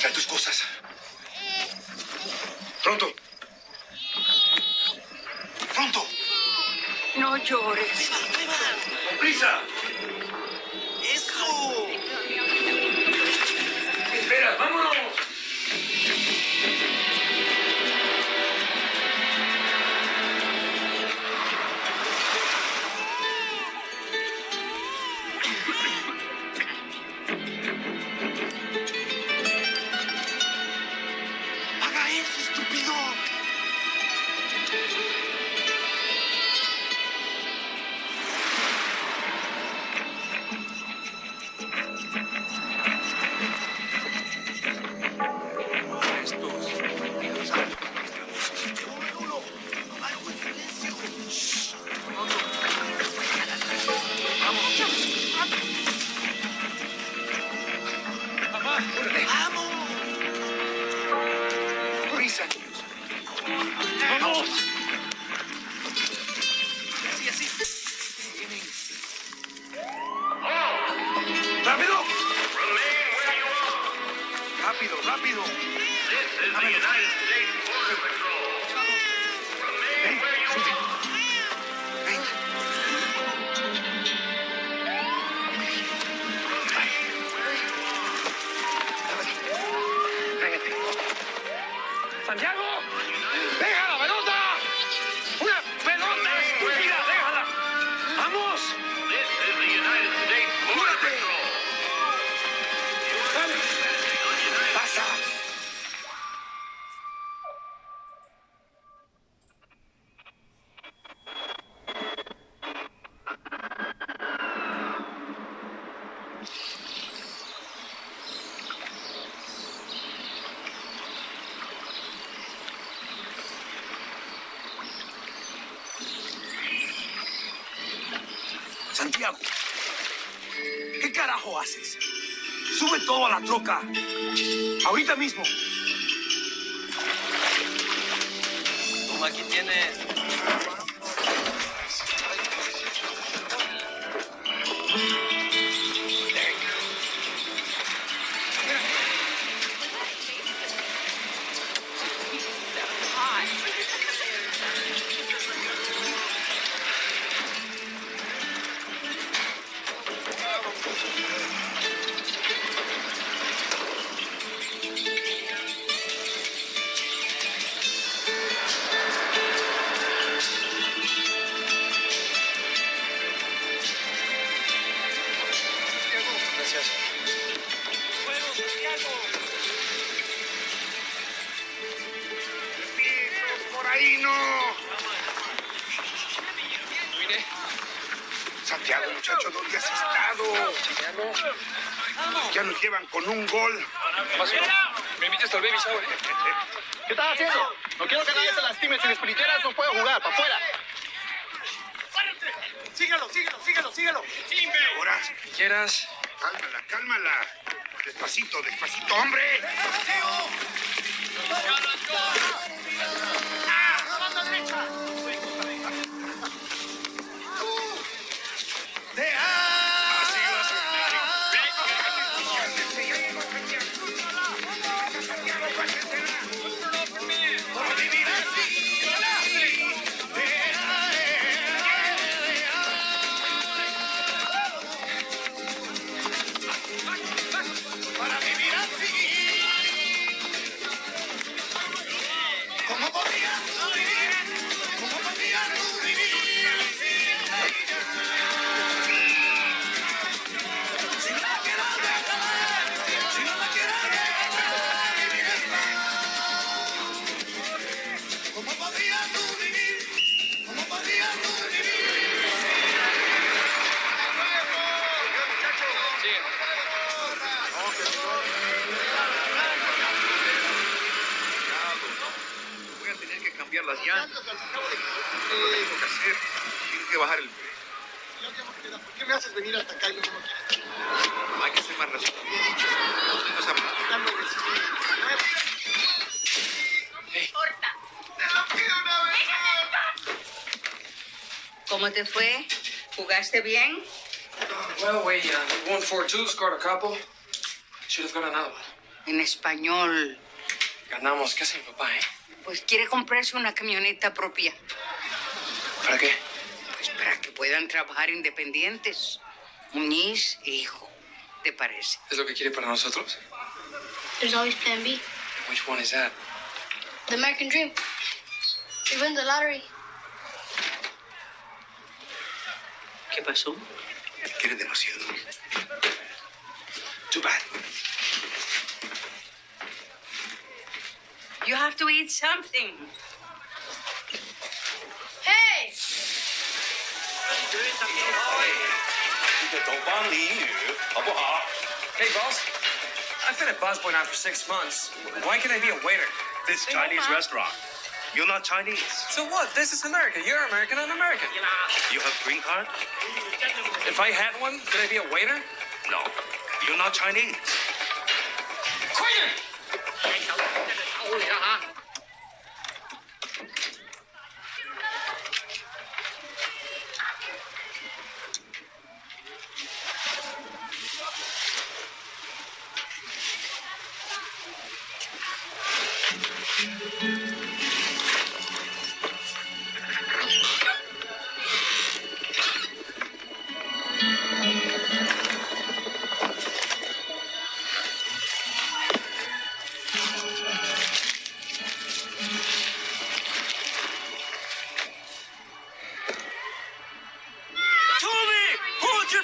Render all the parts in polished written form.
Trae tus cosas. Pronto. Pronto. No llores. ¡Con prisa! ¡Eso! ¡Espera, vámonos! ¡Haga eso, estúpido! ¡Prisa, niños! ¡Vamos! Así, así. ¡Rápido! Remain where you are. ¡Rápido, rápido! This is the United States Border Patrol. Remain where you are. Venga. Cállate. ¡Santiago! ¡Deja la pelota! ¡Una pelota estúpida! ¡Déjala! ¡Vamos! This is the United States Border Patrol. ¡Dale! ¡Pasa! Santiago, ¿qué carajo haces? Sube todo a la troca. Ahorita mismo. Toma, aquí tiene. Gracias. ¡Bueno, Santiago! ¡Por ahí no! Mire. Santiago, muchacho, ¿dónde has estado? Ya nos llevan con un gol. ¿Me invitas al baby shower? ¿Qué estás haciendo? No quiero que nadie se lastime. Si les permitieras, no puedo jugar. ¡Para afuera! Síguelo, síguelo, síguelo, síguelo. Ahora, ¿Quieras? cálmala, cálmala. Despacito, despacito, hombre. Voy a tener que cambiar las llantas. No tengo que hacer. Tengo que bajar el... ¿Por qué me haces venir hasta acá y no me quieres? Hay que ser más racional. No sabes. ¿Cómo te fue? ¿Jugaste bien? Well, we won 4-2, scored a couple. Should have got another one. En español. Ganamos. ¿Qué hace mi papá, Pues quiere comprarse una camioneta propia. ¿Para qué? Pues para que puedan trabajar independientes. Muñiz e hijo. ¿Te parece? ¿Es lo que quiere para nosotros? There's always plan B. Which one is that? The American dream. We win the lottery. ¿Qué pasó? Quiere demasiado. Too bad. You have to eat something. Hey! 这个走帮俚语好不好？ Hey, boss. I've been a busboy now for 6 months. Why can't I be a waiter? This Chinese restaurant. You're not Chinese. So what? This is America. You're American. I'm American. You have green card? If I had one, could I be a waiter? No. You're not Chinese.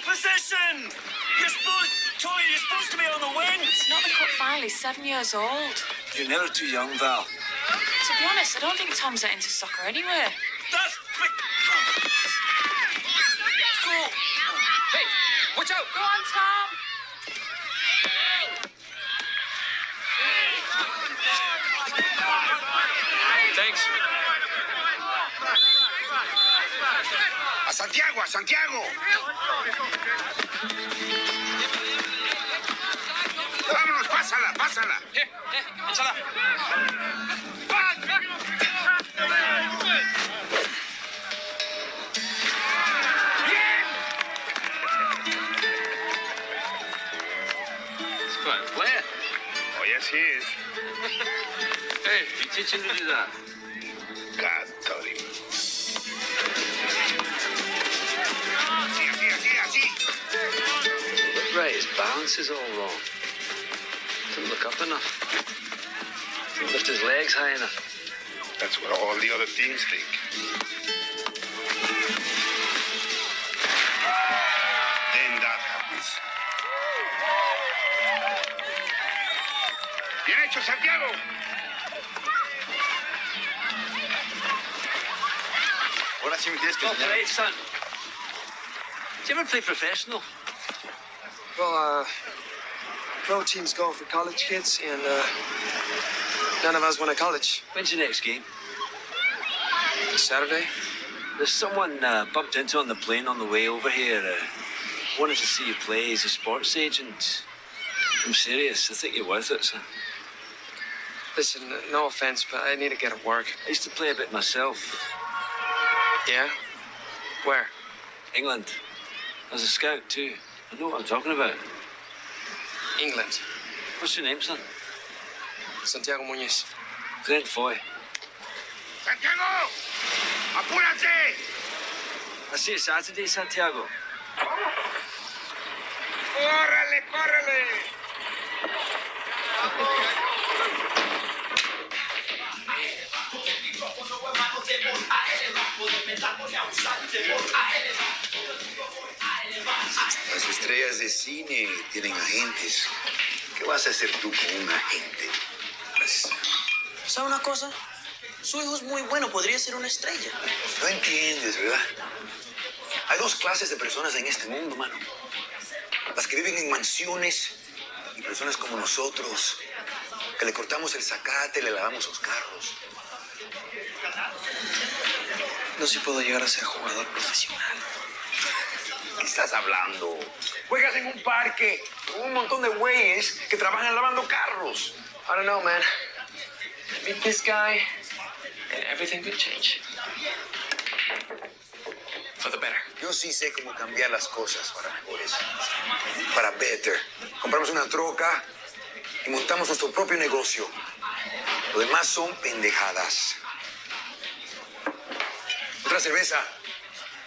Position! You're supposed to be on the wing! It's not the cup final, he's 7 years old. You're never too young, Val. To be honest, I don't think Tom's that into soccer anyway. That's big... Go! Hey, watch out! Go on, Tom! Thanks. ¡A Santiago, a Santiago! ¡Vámonos, pásala, pásala! Here, échala. It's quite a player. Oh, yes, he is. Hey, you teach him to do that? God taught him. Así. Right, his balance is all wrong. Didn't look up enough. Didn't lift his legs high enough. That's what all the other teams think. Then that happens. Bien hecho, Santiago. Ahora sí me tienes que enseñar. Right, son. Do you ever play professional? Well, pro teams go for college kids, and none of us went to college. When's your next game? Saturday? There's someone bumped into on the plane on the way over here. Wanted to see you play. He's a sports agent. I'm serious. I think you're worth it, son. Listen, no offense, but I need to get to work. I used to play a bit myself. Yeah? Where? England. I was a scout, too. I know what I'm talking about. England. What's your name, son? Santiago Muñiz. Glenn Foy. ¡Santiago! ¡Apúrate! I'll see you Saturday, Santiago. ¡Córrele, córrele! Las estrellas de cine tienen agentes. ¿Qué vas a hacer tú con un agente? Pues, ¿Sabe una cosa? Su hijo es muy bueno, podría ser una estrella. no entiendes, ¿verdad? Hay dos clases de personas en este mundo, mano. Las que viven en mansiones y personas como nosotros, que le cortamos el zacate y le lavamos los carros. No sé si puedo llegar a ser jugador profesional. ¿Qué estás hablando? Juegas en un parque con un montón de güeyes que trabajan lavando carros. I don't know, man. Meet this guy, and everything could change. For the better. Yo sí sé cómo cambiar las cosas para mejores. Para better. Compramos una troca y montamos nuestro propio negocio. Lo demás son pendejadas. Otra cerveza.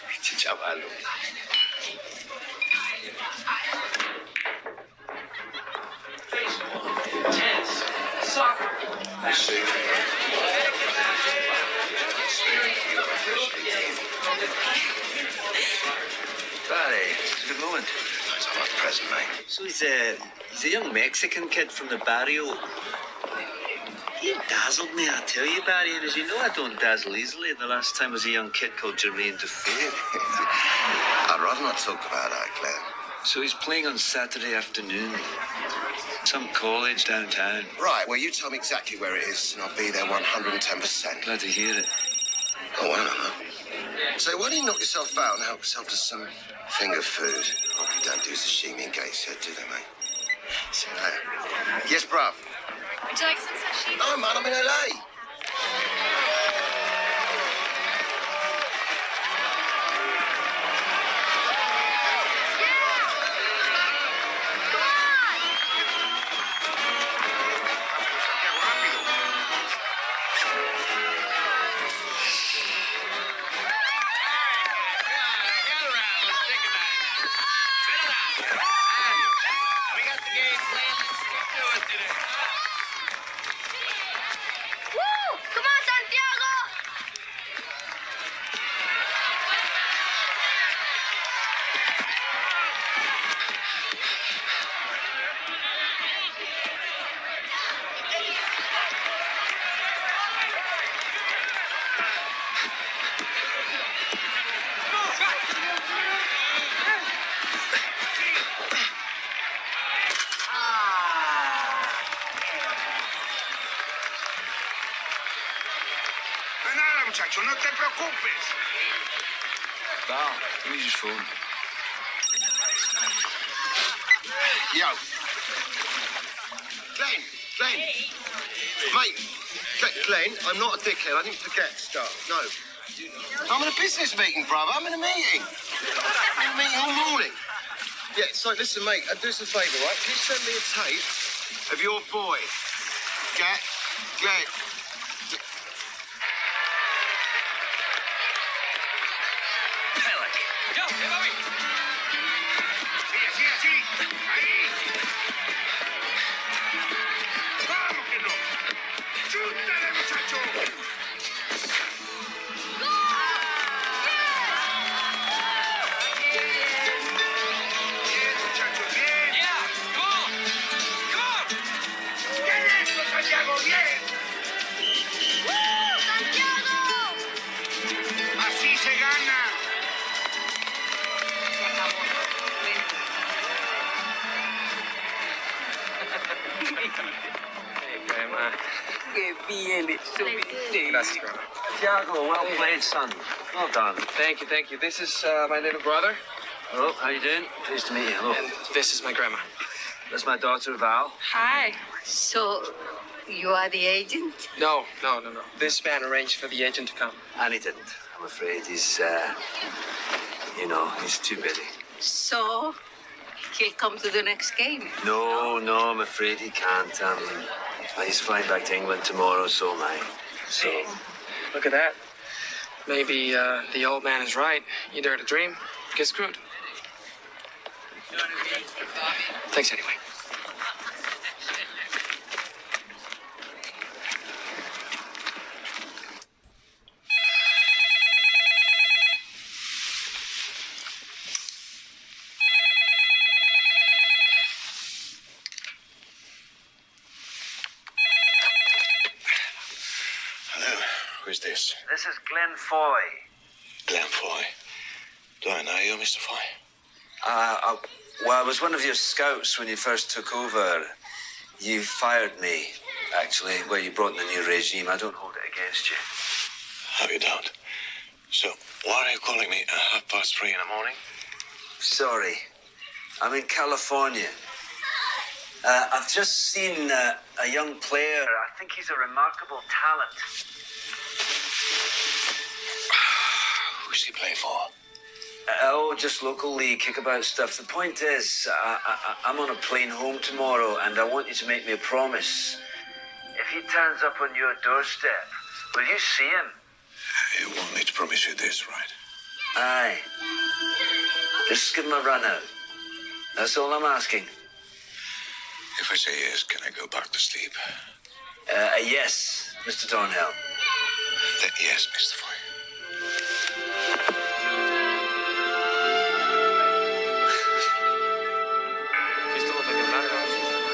Pinche chavalo. Barry, it's a good moment. It's a hot present, mate. So he's a young Mexican kid from the barrio. He dazzled me, I tell you, Barry. And as you know, I don't dazzle easily. The last time was a young kid called Jermaine Defoe. I'd rather not talk about that, Glenn. So he's playing on Saturday afternoon. Some college downtown. Right, well, you tell me exactly where it is, and I'll be there 110%. Glad to hear it. Oh, I don't know. So why don't you knock yourself out and help yourself to some finger food? Probably don't do sashimi in Gateshead, do they, mate? See you later. Yes, bruv? Would you like some sashimi? No, man, I'm in LA. Woo! Come on, Santiago! No es nada, muchacho, no te preocupes. Val, use your phone. Yo. Glenn. Mate, Glenn, I'm not a dickhead. I didn't forget stuff. No. I'm in a business meeting, brother. I'm in a meeting. I'm in a meeting all morning. Yeah, so listen, mate, do us a favour, right? Can you send me a tape of your boy, Glenn? Sí, así. Ahí. Vamos que no. Chútale, muchacho. Bien, muchachos, bien. Bien eso, Santiago, bien. ¡Santiago! Así se gana. Se acabó. Ven. Qué bien estuviste. Gracias, Grandma. Tiago, well played, son. Well done. Thank you. This is my little brother, Hello, how you doing? Pleased to meet you. Hello. and this is my grandma. That's my daughter, Val. Hi. So, you are the agent? No. This man arranged for the agent to come. And he didn't. I'm afraid he's, he's too busy. So, he'll come to the next game. No, I'm afraid he can't. He's flying back to England tomorrow, so am I. So, Look at that. Maybe the old man is right. You dare to dream, get screwed. Thanks anyway. Hello, who's this? this is Glenn Foy. Glenn Foy. Do I know you, Mr. Foy? Well, I was one of your scouts when you first took over. You fired me, actually, where you brought in the new regime. I don't hold it against you. How you don't? So, why are you calling me at 3:30 in the morning? Sorry. I'm in California. I've just seen a young player. I think he's a remarkable talent. Who's he play for? Oh, just local league kickabout stuff. The point is, I'm on a plane home tomorrow, and I want you to make me a promise. If he turns up on your doorstep, will you see him? You want me to promise you this, right? Aye. Just give him a run out. That's all I'm asking. If I say yes, can I go back to sleep? Yes, Mr. Thornhill. Then yes, Mr. Foy.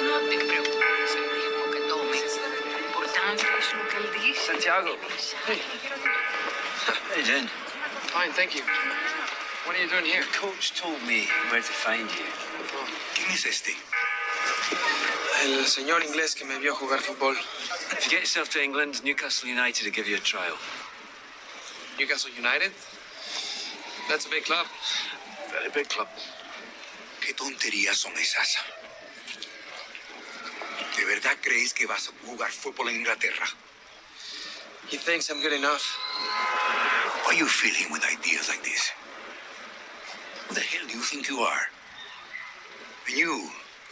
No te preocupes, el tiempo que tome. Lo importante es lo que él dice. Santiago. Hey. How you doing? Fine, thank you. What are you doing here? Coach told me where to find you. ¿Quién es este? El señor inglés que me vio jugar fútbol. If you get yourself to England, Newcastle United will give you a trial. Newcastle United? That's a big club. Very big club. ¿Qué tonterías son esas? ¿De verdad crees que vas a jugar fútbol en Inglaterra? He thinks I'm good enough. Why are you feeling with ideas like this? Who the hell do you think you are? And you,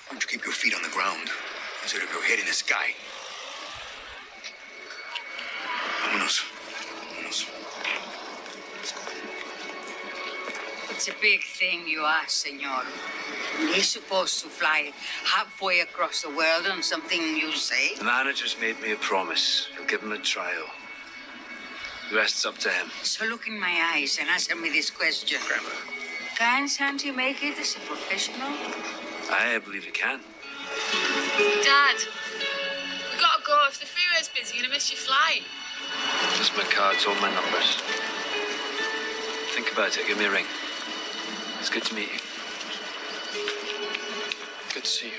why don't you keep your feet on the ground instead of your head in the sky? Vámonos. Vámonos. It's a big thing you ask, senor. He's supposed to fly halfway across the world on something you say. The manager's made me a promise. He'll give him a trial. The rest's up to him. So look in my eyes and answer me this question. Grandma. Can Santi make it as a professional? I believe he can. Dad, we gotta go. If the freeway's busy, you're gonna miss your flight. Just my cards, all my numbers. Think about it. Give me a ring. It's good to meet you. Good to see you.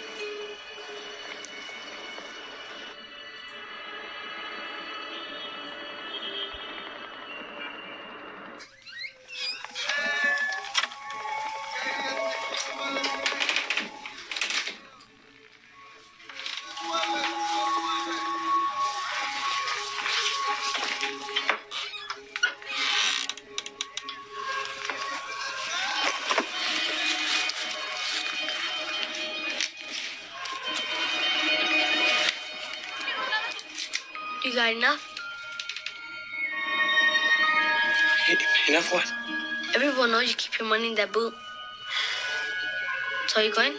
You got enough? Enough what? Everyone knows you keep your money in that boot. So you going?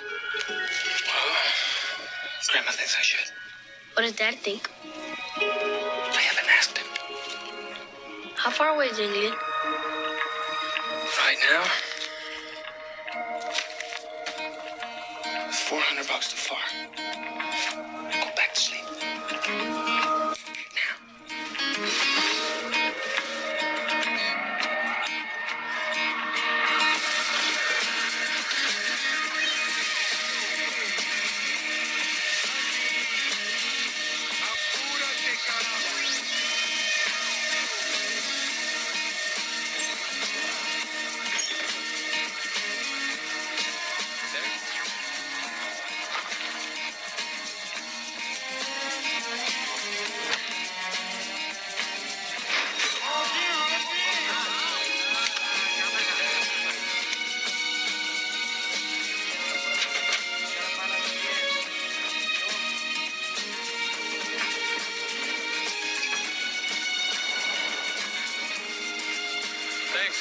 Grandma thinks I should. What does Dad think? I haven't asked him. How far away is England? Right now, $400 too far. Go back to sleep. Thanks.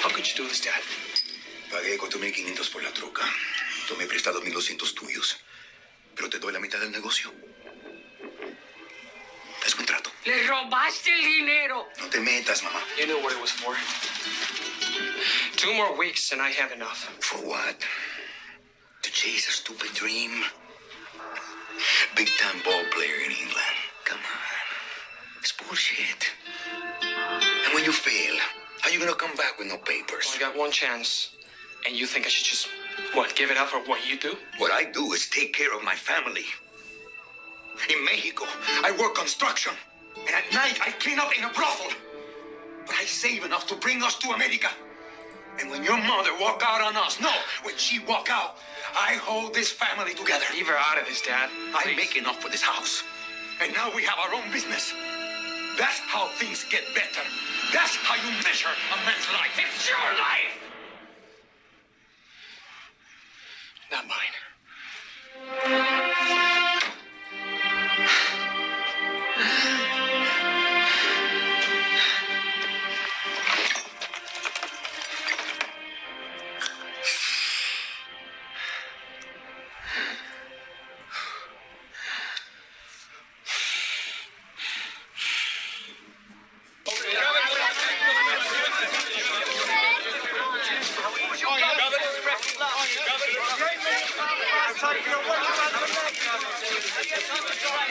How could you do this, Dad? Pagué 4.500 por la troca. Tomé prestado 1.200 tuyos. Pero te doy la mitad del negocio. Es contrato. Le robaste el dinero. No te metas, mamá. You knew what it was for. 2 more weeks and I have enough. For what? To chase a stupid dream? Big-time ball player in England. Come on. It's bullshit. And when you fail, how you gonna come back with no papers? Well, I got one chance. And you think I should just, what, give it up for what you do? What I do is take care of my family. In Mexico, I work construction. And at night, I clean up in a brothel. But I save enough to bring us to America. And when your mother walk out on us, no, when she walk out, I hold this family together. Leave her out of this, Dad. I make enough for this house. And now we have our own business. That's how things get better. That's how you measure a man's life. It's your life! Not mine.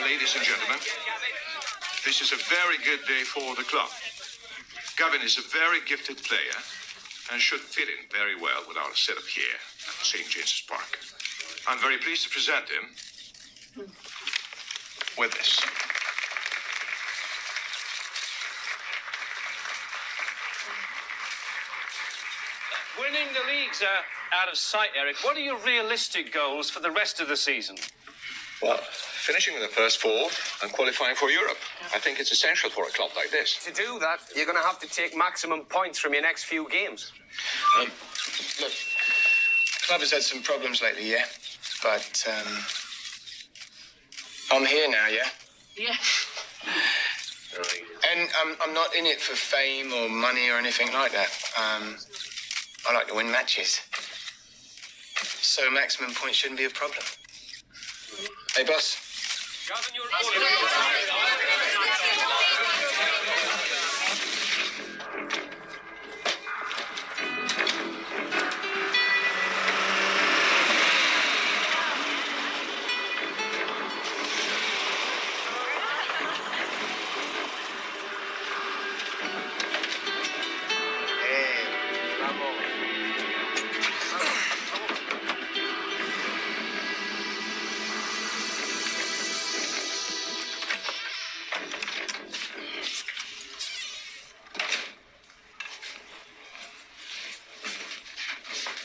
Ladies and gentlemen, this is a very good day for the club. Gavin is a very gifted player and should fit in very well with our setup here at St. James's Park. I'm very pleased to present him with this. Winning the leagues are out of sight, Eric. What are your realistic goals for the rest of the season? Well, finishing in the first four and qualifying for Europe. I think it's essential for a club like this. To do that, you're going to have to take maximum points from your next few games. Look, the club has had some problems lately, yeah? But, I'm here now, yeah? Yeah. And I'm not in it for fame or money or anything like that. I like to win matches. So maximum points shouldn't be a problem. Hey, boss. Gavin, you're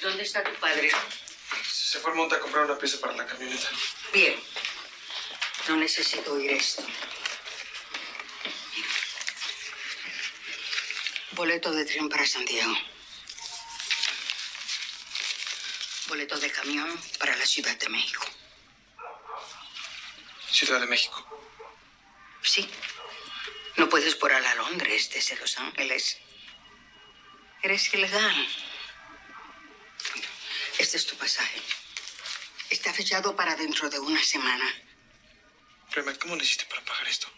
¿Dónde está tu padre? Se fue al monte a comprar una pieza para la camioneta. Bien. No necesito oír esto. Boleto de tren para Santiago. Boleto de camión para la Ciudad de México. Ciudad de México. Sí. No puedes volar a Londres desde Los Ángeles. Eres ilegal. Este es tu pasaje. Está fechado para dentro de una semana. Rema, ¿cómo le hiciste para pagar esto?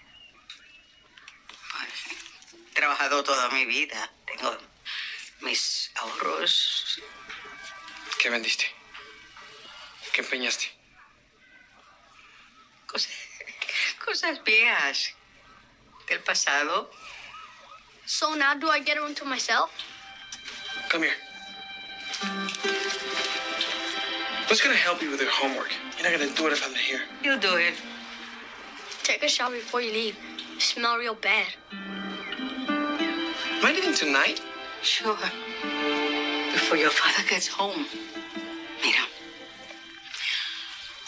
He trabajado toda mi vida. Tengo mis ahorros. ¿Qué vendiste? ¿Qué empeñaste? Cosas viejas del pasado. So now do I get her to myself? Come here. What's gonna help you with your homework? You're not gonna do it if I'm not here. You do it. Take a shower before you leave. You smell real bad. Am I leaving tonight? Sure. Before your father gets home. Mira.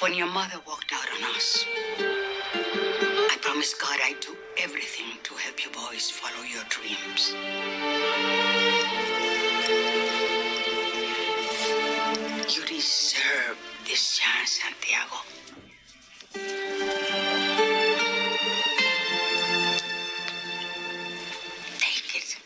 When your mother walked out on us, I promised God I'd do everything to help you boys follow your dreams. You deserve this chance, Santiago. Take it.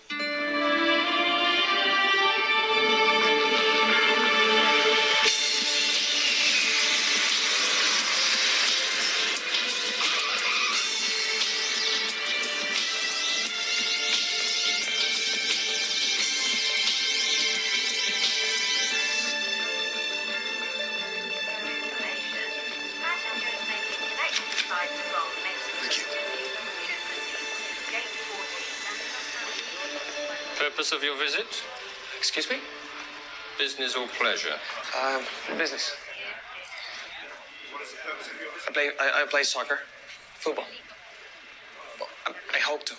Purpose of your visit? Excuse me? Business or pleasure? Business. I play soccer Football. Well, I hope to.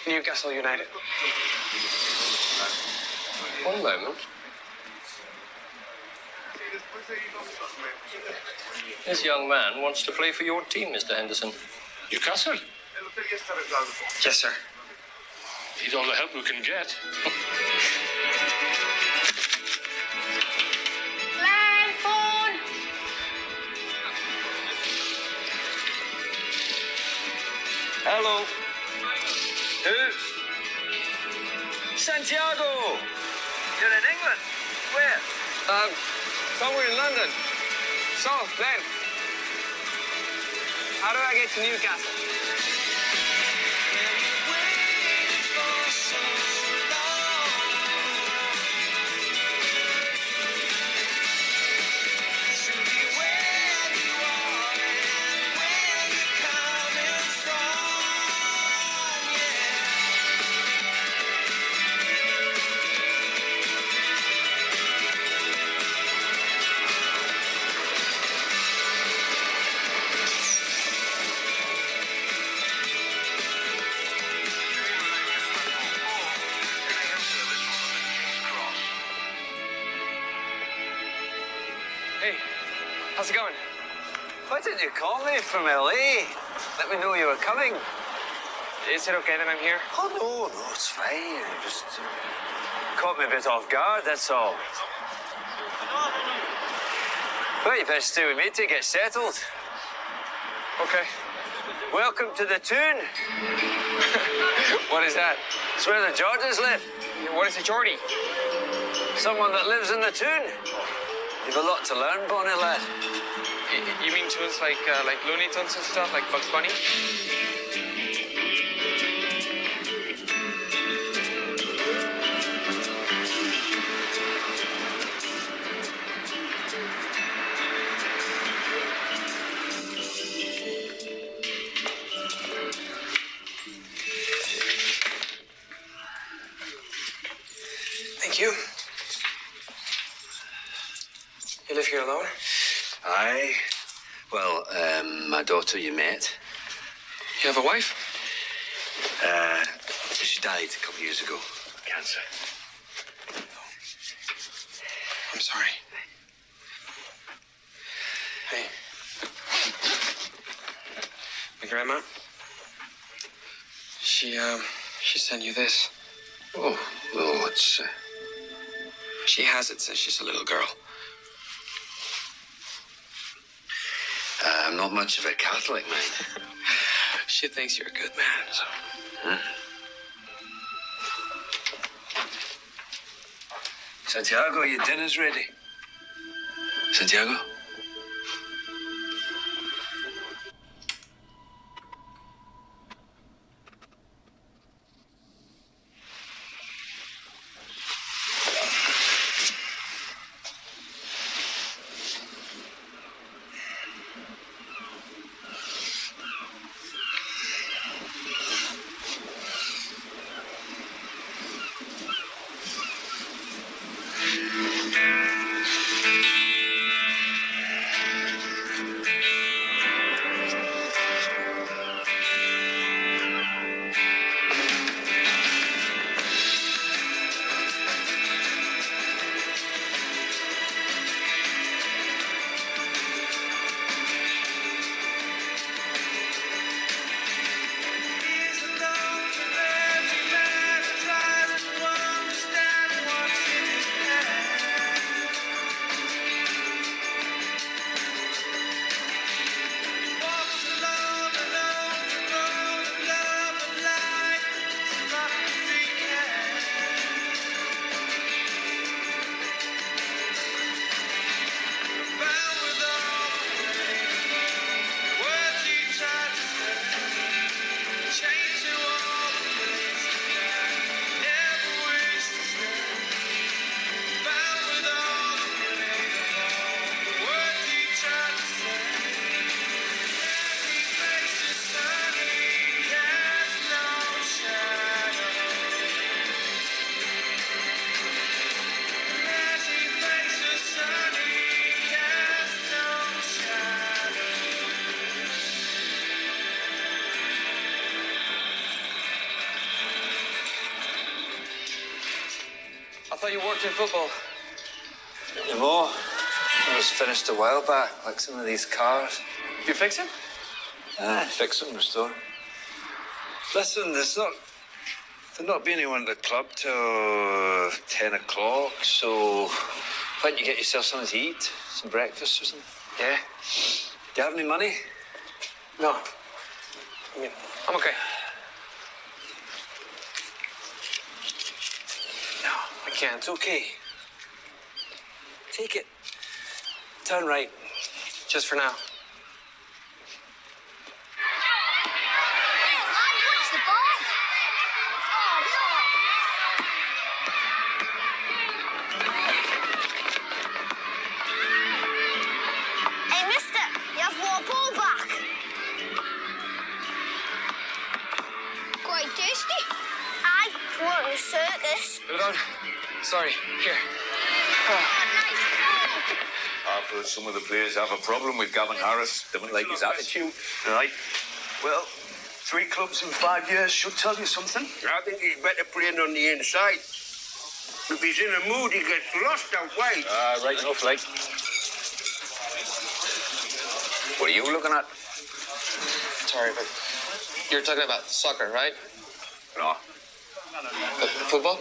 Newcastle United. One moment. This young man wants to play for your team, Mr. Henderson. Newcastle? Yes, sir. Need all the help we can get. Land phone! Hello. Who? Santiago. You're in England. Where? Somewhere in London. So, Glenn, how do I get to Newcastle? Hey, how's it going? Why didn't you call me from LA? Let me know you were coming. Is it okay that I'm here? Oh, no, it's fine. You just caught me a bit off guard, that's all. Well, you better stay with me to get settled. Okay. Welcome to the Toon. What is that? It's where the Jordans live. What is a Geordie? Someone that lives in the Toon. You've a lot to learn, Bonnie lad. You mean tunes like Looney Tunes and stuff, like Bugs Bunny? Thank you. You live here alone? Aye. Well, my daughter you met. You have a wife? She died a couple of years ago. Cancer. I'm sorry. Hey. My grandma. She sent you this. Oh, well, what's... She has it since she's a little girl. I'm not much of a Catholic, man. She thinks you're a good man, so... Huh? Santiago, your dinner's ready. Santiago? I thought you worked in football. Anymore. It was finished a while back, like some of these cars. You fix it? Fix them, restore. Listen, there'll not be anyone at the club till 10 o'clock, so why don't you get yourself something to eat? Some breakfast or something? Yeah. Do you have any money? No. I mean, I'm okay. No, I can't. It's okay. Take it. Turn right. Just for now. What's the ball? Hey, mister, you have more ball back. Quite tasty. Aye, for a circus. Hold on. Sorry. Here. I've heard some of the players have a problem with Gavin Harris. They don't like his attitude. Right. Well, 3 clubs in 5 years should tell you something. I think he's better playing on the inside. If he's in a mood, he gets lost out wide. Right enough, like. What are you looking at? Sorry, but you're talking about soccer, right? No. Football?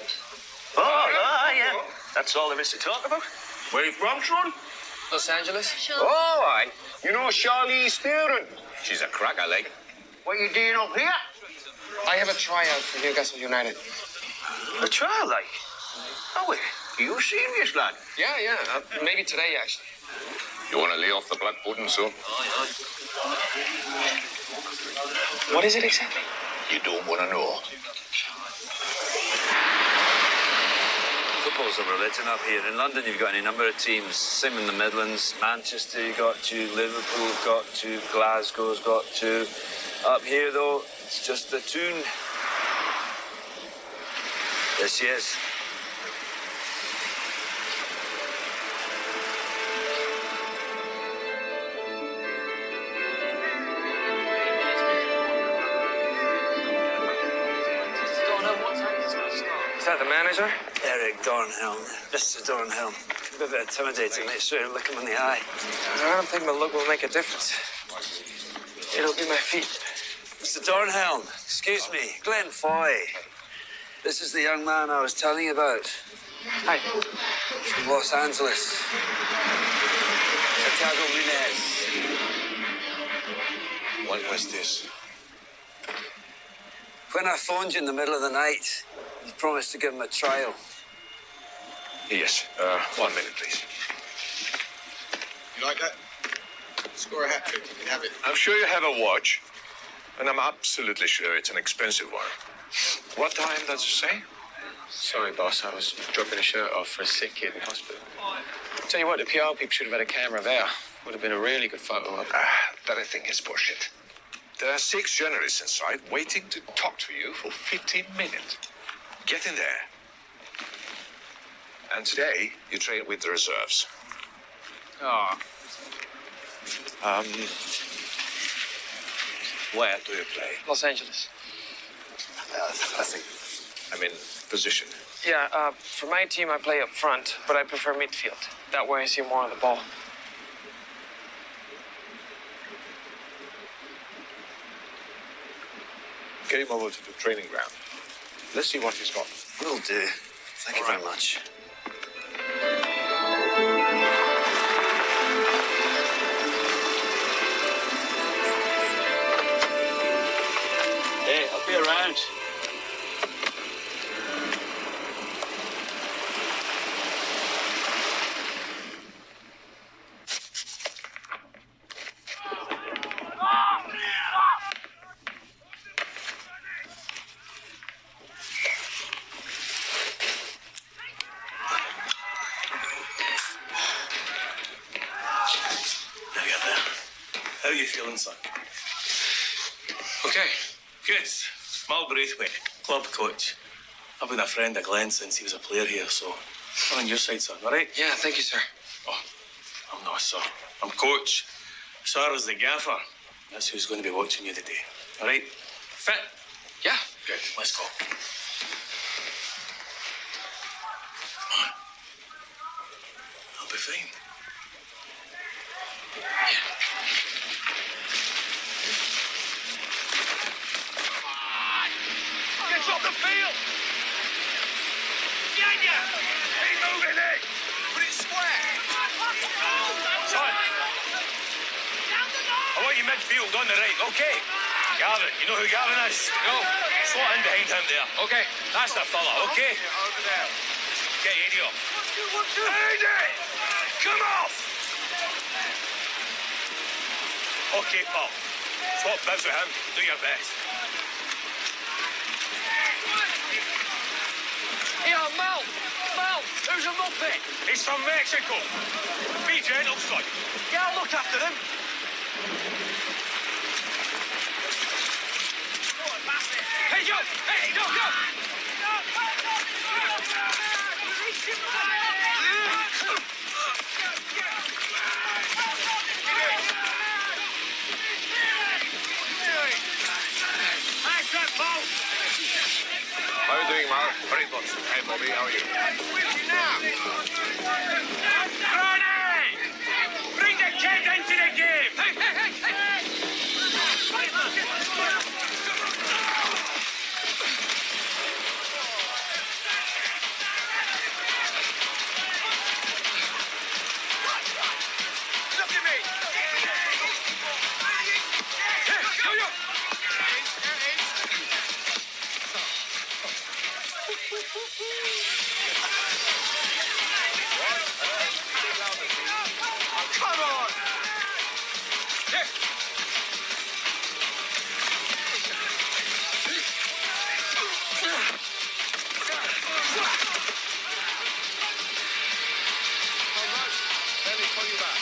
Oh, yeah. That's all there is to talk about. Where you from, son? Los Angeles? Oh, aye. You know Charlize Theron? She's a cracker, like. What you doing up here? I have a tryout for Newcastle United. A trial, like? Oh, wait. Are you serious, lad? Yeah. Maybe today, actually. You want to lay off the black pudding, son? What is it exactly? You don't want to know. Football's a religion up here. In London, you've got any number of teams. Same in the Midlands. Manchester, you've got to. Liverpool's got to. Glasgow's got to. Up here, though, it's just the tune. There she is. Is that the manager? Eric Dornhelm. Mr. Dornhelm. A bit intimidating. Make sure you look him in the eye. I don't think my look will make a difference. It'll be my feet. Mr. Dornhelm, excuse me. Glenn Foy. This is the young man I was telling you about. Hi. From Los Angeles. Santiago Munez. When was this? When I phoned you in the middle of the night, you promised to give him a trial. Yes. 1 minute, please. You like that? Score a hat trick, you can have it. I'm sure you have a watch, and I'm absolutely sure it's an expensive one. What time does it say? Sorry, boss. I was dropping a shirt off for a sick kid in hospital. Tell you what, the PR people should have had a camera there. Would have been a really good photo op. That I think is bullshit. There are 6 journalists inside waiting to talk to you for 15 minutes. Get in there. And today, you train with the reserves. Oh. Where do you play? Los Angeles. I mean, position. Yeah, for my team, I play up front, but I prefer midfield. That way I see more of the ball. Get him over to the training ground. Let's see what he's got. Will do. Thank you very much. Hey, I'll be around. How are you feeling, son? Okay. Good. Mal Braithwaite, club coach. I've been a friend of Glenn since he was a player here, so I'm on your side, son, all right? Yeah, thank you, sir. Oh, I'm not, sir. I'm coach. Sarah's the gaffer. That's who's going to be watching you today, all right? Fit? Yeah. Good. Let's go. be fine. Get off the field! Keep moving it! Put it square! Son! I want you midfield on the right, okay? Gavin, you know who Gavin is? No. Slot in behind him there. Okay. That's the fella, okay? Yeah, over there. Get Eddie up. Eddie! Come off! Okay, pal. Swap bibs with him. Do your best. Here, Mal! Mal! Who's a muppet? He's from Mexico. Be gentle, son. Yeah, I'll look after him. Hey, go! Hey, go, go! Nice that ball. How are you doing, Mal? Very good. Hey, Bobby, how are you? Ronnie! Bring the kid into the game. Hey, hey, hey, hey! Look at me! Yo, yo! Come on! Yeah. Let me call you back.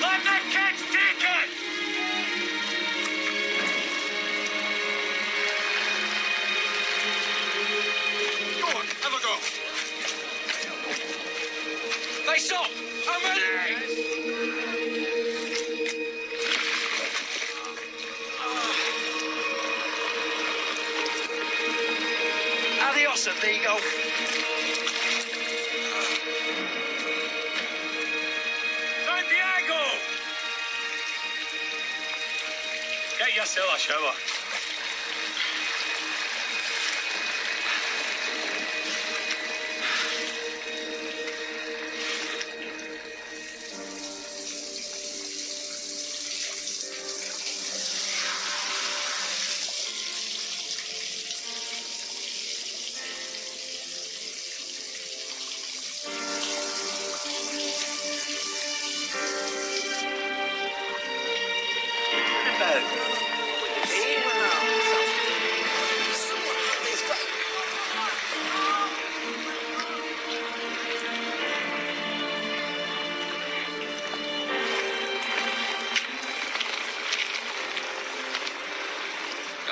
Let the kids take it. Go on, have a go. Face up! I'm ready! Adios, amigo. Santiago! Get yourself a shower.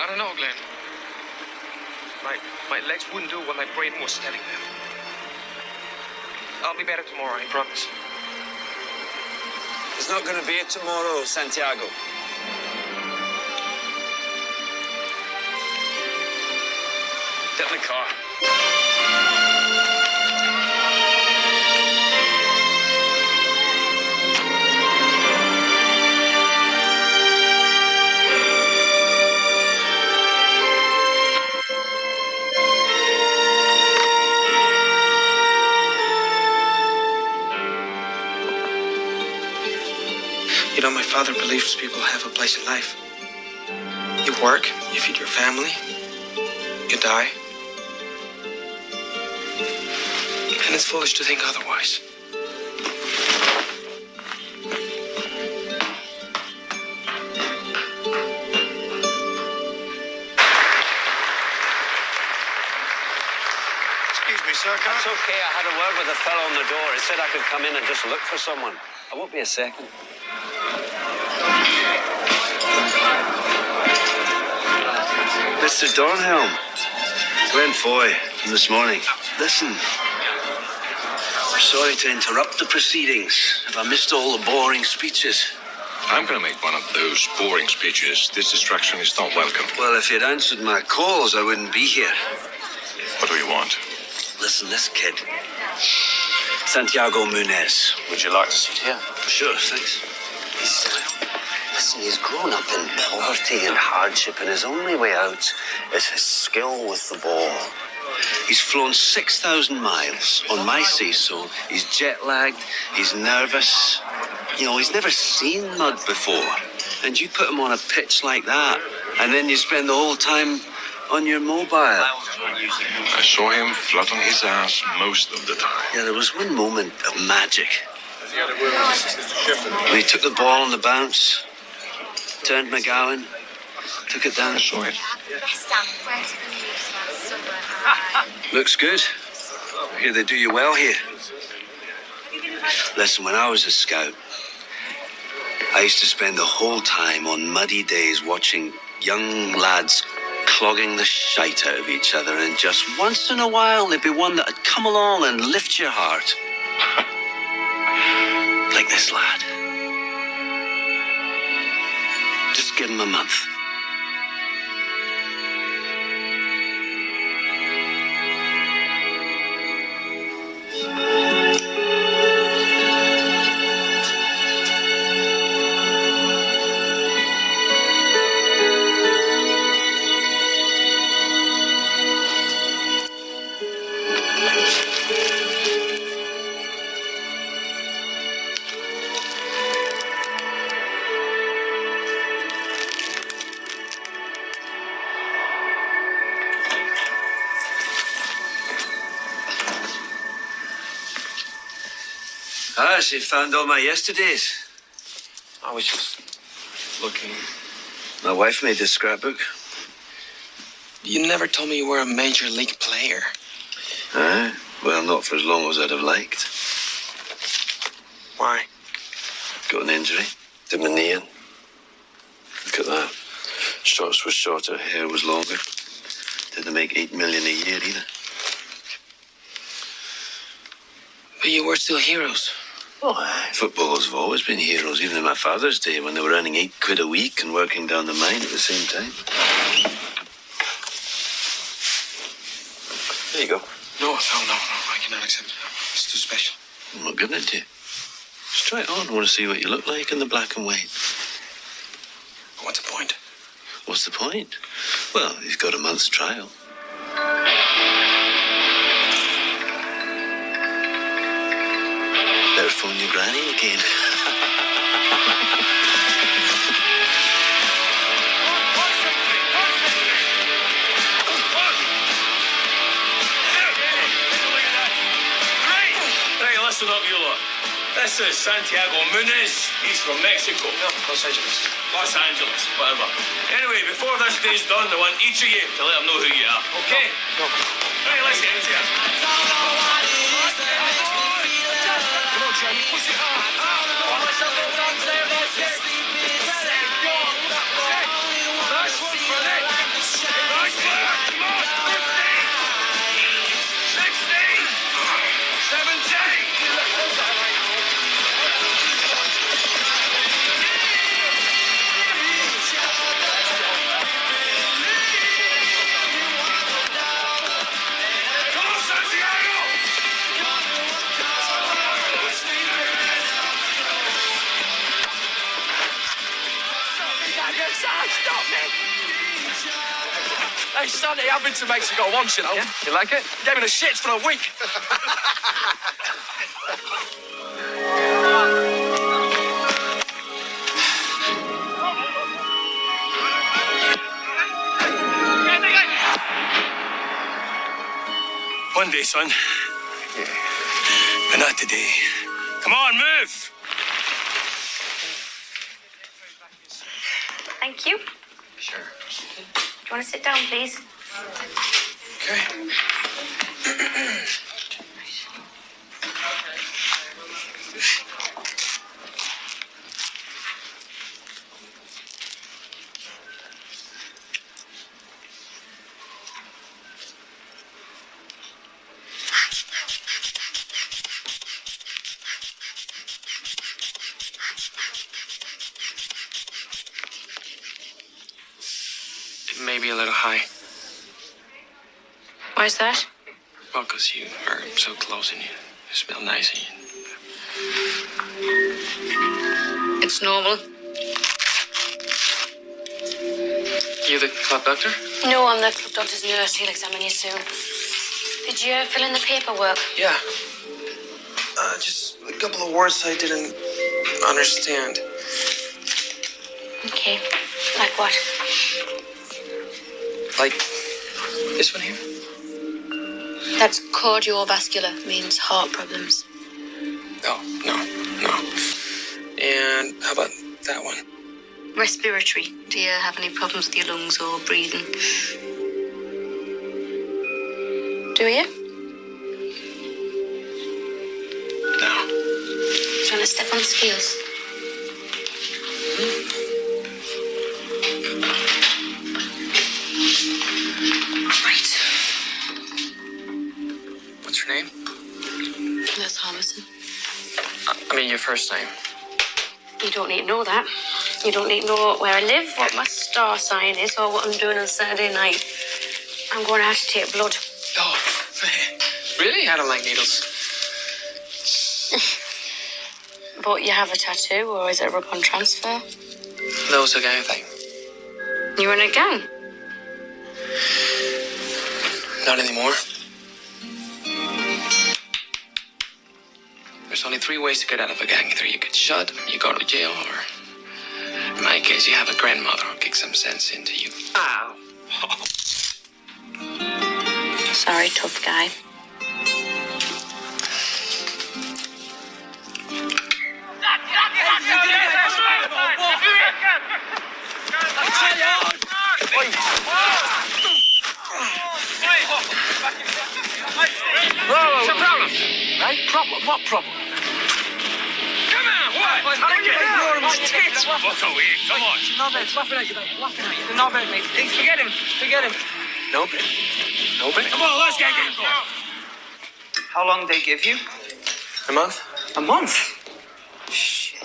I don't know, Glenn. My legs wouldn't do what my brain was telling them. I'll be better tomorrow, I promise. There's not going to be a tomorrow, Santiago. Get in the car. You know, my father believes people have a place in life. You work, you feed your family, you die. And it's foolish to think otherwise. Circa? It's okay. I had a word with the fellow on the door. He said I could come in and just look for someone. I won't be a second. Mr. Dornhelm. Glenn Foy from this morning. Listen. I'm sorry to interrupt the proceedings. If I missed all the boring speeches. I'm going to make one of those boring speeches. This distraction is not welcome. Well, if you'd answered my calls, I wouldn't be here. What do you want? Listen, this kid. Santiago Munez. Would you like to sit here? Sure, thanks. He's grown up in poverty and hardship, and his only way out is his skill with the ball. He's flown 6,000 miles on my say-so. He's jet-lagged, he's nervous. You know, he's never seen mud before. And you put him on a pitch like that, and then you spend the whole time on your mobile. I saw him flat on his ass most of the time. Yeah, there was one moment of magic. He took the ball on the bounce, turned McGowan, took it down. I saw it. Looks good. I hear they do you well here. Listen, when I was a scout, I used to spend the whole time on muddy days watching young lads clogging the shite out of each other, and just once in a while there'd be one that'd come along and lift your heart. Like this lad. Just give him a month. Ah, so you found all my yesterdays. I was just looking. My wife made this scrapbook. You never told me you were a major league player. Well, not for as long as I'd have liked. Why? Got an injury. Did my knee in. Look at that. Shorts were shorter, hair was longer. Didn't make $8 million a year either. But you were still heroes. Oh, aye. Footballers have always been heroes, even in my father's day when they were earning £8 a week and working down the mine at the same time. There you go. No, I cannot accept it. It's too special. I'm not giving it to you. Just try it on. I want to see what you look like in the black and white. What's the point? What's the point? Well, you've got a month's trial. Better phone your granny again. Right, listen up, you lot. This is Santiago Munez. He's from Mexico. No, Los Angeles. Los Angeles, whatever. Anyway, before this day's done, I want each of you to let them know who you are, okay? No. Right, let's get into it. Stop me! Hey, Sonny, I've been to Mexico once, you know. Yeah? You like it? Gave me the shits for a week. One day, son. But not today. Come on, move! Thank you. Sure. Do you want to sit down, please? Okay. maybe a little high. Why's that? Well, because you are so close and you smell nice. And It's normal. you the club doctor? No, I'm the club doctor's nurse. He'll examine you soon. Did you fill in the paperwork? Yeah. Just a couple of words I didn't understand. Okay. Like what? Like this one here? That's cardiovascular, means heart problems. Oh, no. And how about that one? Respiratory. Do you have any problems with your lungs or breathing? Do you? No. Do you want to step on the scales? Right. What's your name? Nurse Harmison. I mean, your first name. You don't need to know that. You don't need to know where I live, what my star sign is, or what I'm doing on Saturday night. I'm going to have to take blood. Oh, really? I don't like needles. But you have a tattoo, or is it a rub-on transfer? That was a gang thing. You were in a gang? Not anymore. There's only 3 ways to get out of a gang. Either you get shot, you go to jail, or in my case, you have a grandmother who kicks some sense into you. Ow! Sorry, tough guy. What's the problem? Right? Problem? What problem? Come on, what? I'll get it. What are we? Come on. No bed. Laughing at you, mate. Laughing at you. No bed, mate. Forget him. Forget him. No bed. No bed. Come on, let's get going. How long they give you? A month? A month? Shit.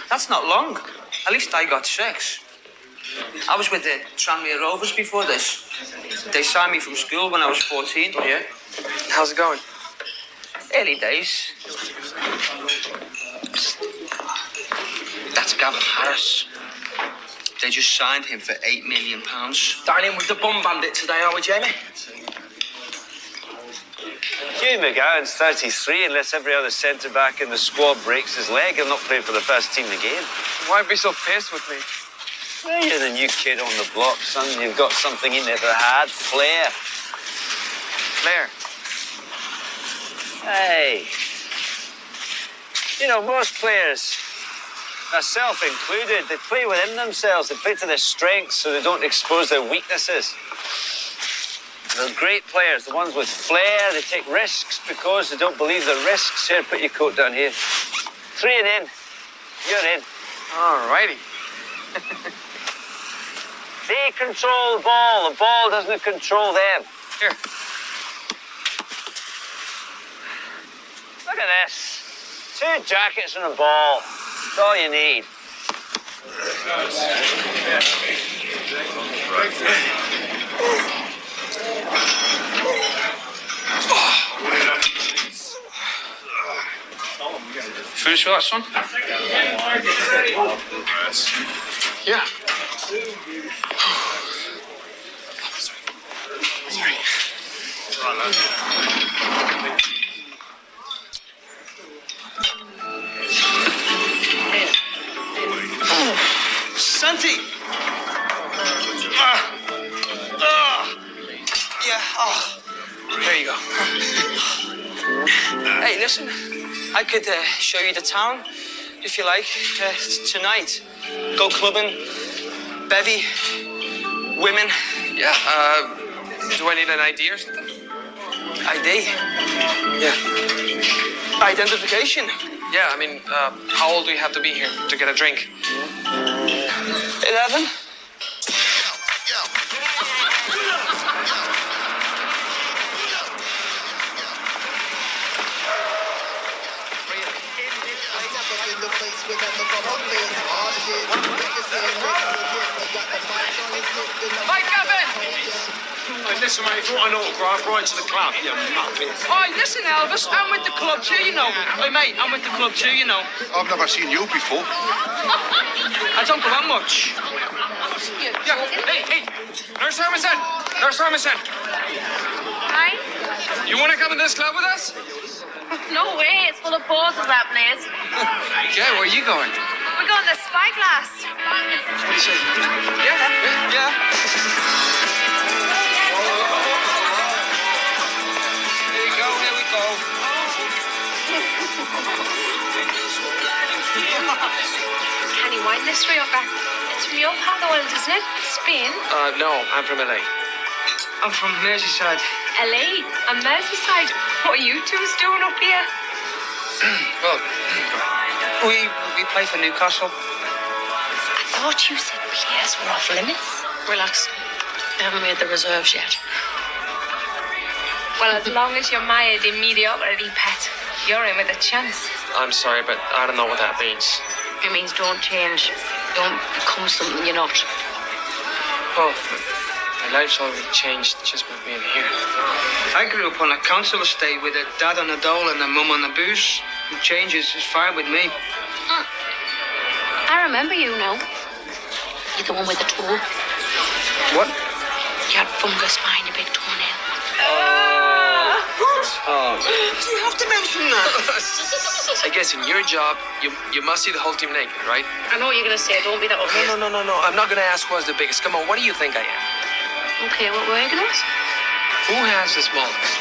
That's not long. At least I got 6. I was with the Tranmere Rovers before this. They signed me from school when I was 14. Yeah? How's it going? Early days. That's Gavin Harris. They just signed him for £8 million. Dining with the bum bandit today, are we, Jamie? Hugh McGowan's 33. Unless every other centre-back in the squad breaks his leg, he'll not play for the first team again. Why be so pissed with me? Well, you're the new kid on the block, son. You've got something you never had. Flair. Flair? Hey. You know, most players, myself included, they play within themselves. They play to their strengths so they don't expose their weaknesses. The great players, the ones with flair, they take risks because they don't believe the risks. Here, put your coat down here. 3 and in. You're in. All righty. They control the ball. The ball doesn't control them. Here. Look at this. 2 jackets and a ball. That's all you need. Finished with that, son? Yeah. Sorry. Santi! Yeah, There you go. Hey, listen. I could show you the town, if you like, tonight. Go clubbing, bevy, women. Yeah, do I need an ID or something? ID? Yeah. Identification? Yeah, I mean, how old do you have to be here to get a drink? 11? listen, mate, if you want an autograph, right to the club, you muppet. Oh, listen, Elvis, I'm with the club too, you know. Hey, mate, I'm with the club too, you know. I've never seen you before. I don't go out much. Yeah. Hey, Nurse Hermanson! Nurse Hermanson! Hi? You want to come to this club with us? No way, it's full of poses, that place. Yeah, where are you going? We're going to Spyglass. What do you say? Yeah. Here we go. Can you wind this way up back? It's from your part of the world, isn't it? Spain? No, I'm from LA. I'm from Merseyside. LA and Merseyside. What are you two's doing up here? Well, we play for Newcastle. I thought you said players were off limits. Relax. I haven't made the reserves yet. Well, as long as you're mired in mediocrity, Pat, you're in with a chance. I'm sorry, but I don't know what that means. It means don't change. Don't become something you're not. Well, my life's already changed just by being here. I grew up on a council estate with a dad on a dole and a mum on a booze. And change is fine with me. I remember you now. You're the one with the toe. What? You had fungus behind your big toenail. Oh, Do you have to mention that? I guess in your job, you must see the whole team naked, right? I know what you're going to say. Don't be that obvious. No. I'm not going to ask who has the biggest. Come on, what do you think I am? Okay, what were you going to ask? Who has the smallest?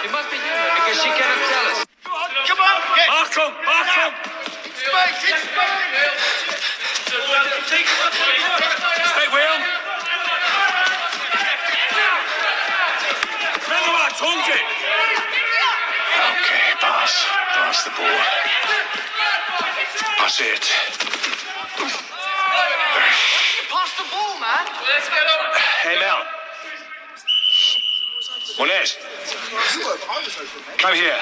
It must be you, because she cannot tell us. Come on! Markham! Stay, William! Remember what I told you? Okay, pass. Pass the ball. Pass it. Pass the ball, man. Let's get up. Hey, Mel. Monet. Come here.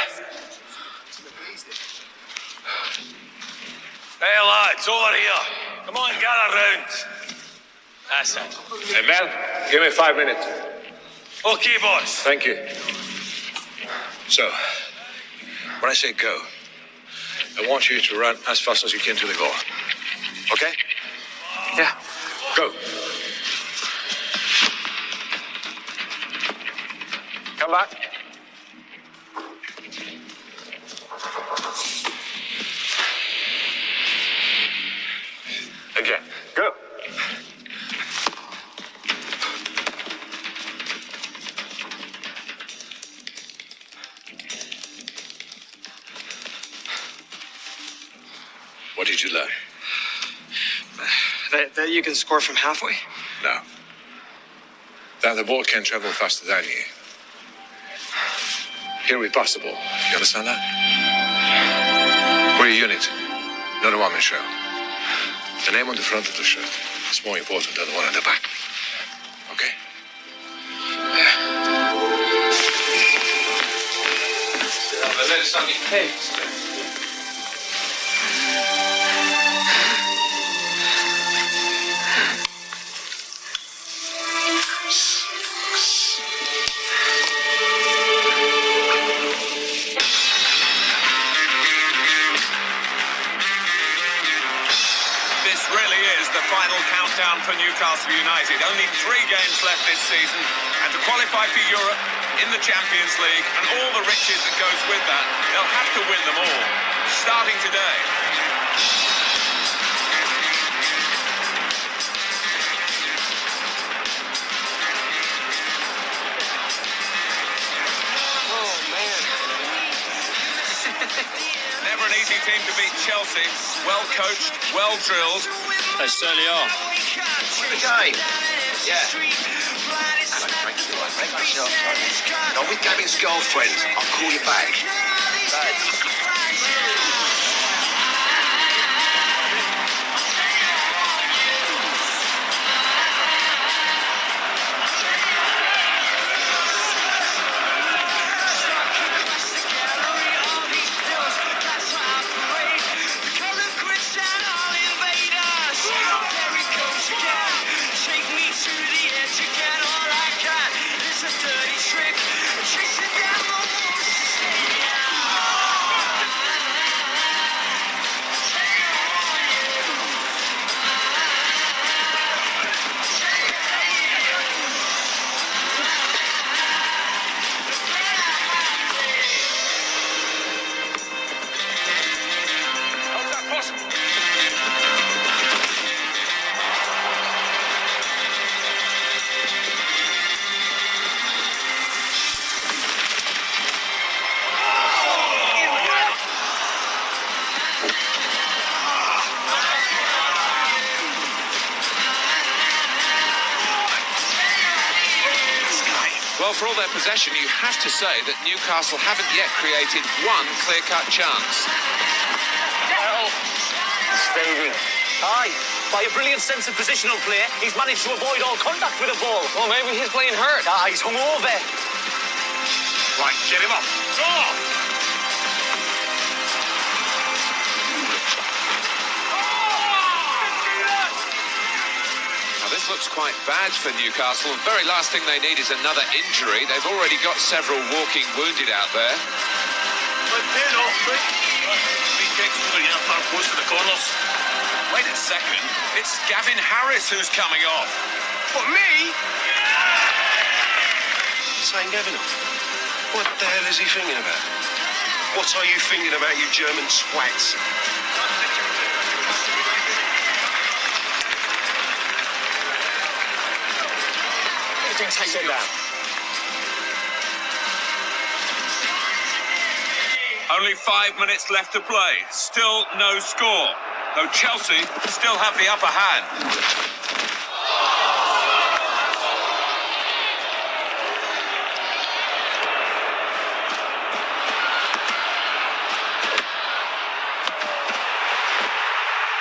Hey, lads, over here. Come on, gather round. That's it. Hey, Mel, give me 5 minutes. Okay, boss. Thank you. So, when I say go, I want you to run as fast as you can to the goal. Okay? Yeah. Go. Come back. Again. Go. What did you learn? That you can score from halfway? No. That the ball can travel faster than you. Here we pass the ball. You understand that? We're a unit, not a one-man show. The name on the front of the shirt is more important than the one on the back. Okay? This really is the final countdown for Newcastle United. Only 3 games left this season, and to qualify for Europe, in the Champions League, and all the riches that goes with that, they'll have to win them all, starting today. Oh, man. Never an easy team to beat Chelsea. Well coached, well drilled. They certainly are. The game. Yeah. Hello, Frank. I make myself not with Gavin's girlfriend. I'll call you back. Take me to the edge again. Well, for all their possession, you have to say that Newcastle haven't yet created one clear-cut chance. Staging. Aye, by a brilliant sense of positional play, he's managed to avoid all contact with the ball. Well, maybe he's playing hurt. Ah, he's hung over. Right, get him up. Go on! Now, this looks quite bad for Newcastle. The very last thing they need is another injury. They've already got several walking wounded out there. Free kicks moving out far close to the corners. Wait a second. It's Gavin Harris who's coming off. What, me? Saying Gavin off? What the hell is he thinking about? What are you thinking about, you German swats? Sit down. Only 5 minutes left to play. Still no score. Though Chelsea still have the upper hand.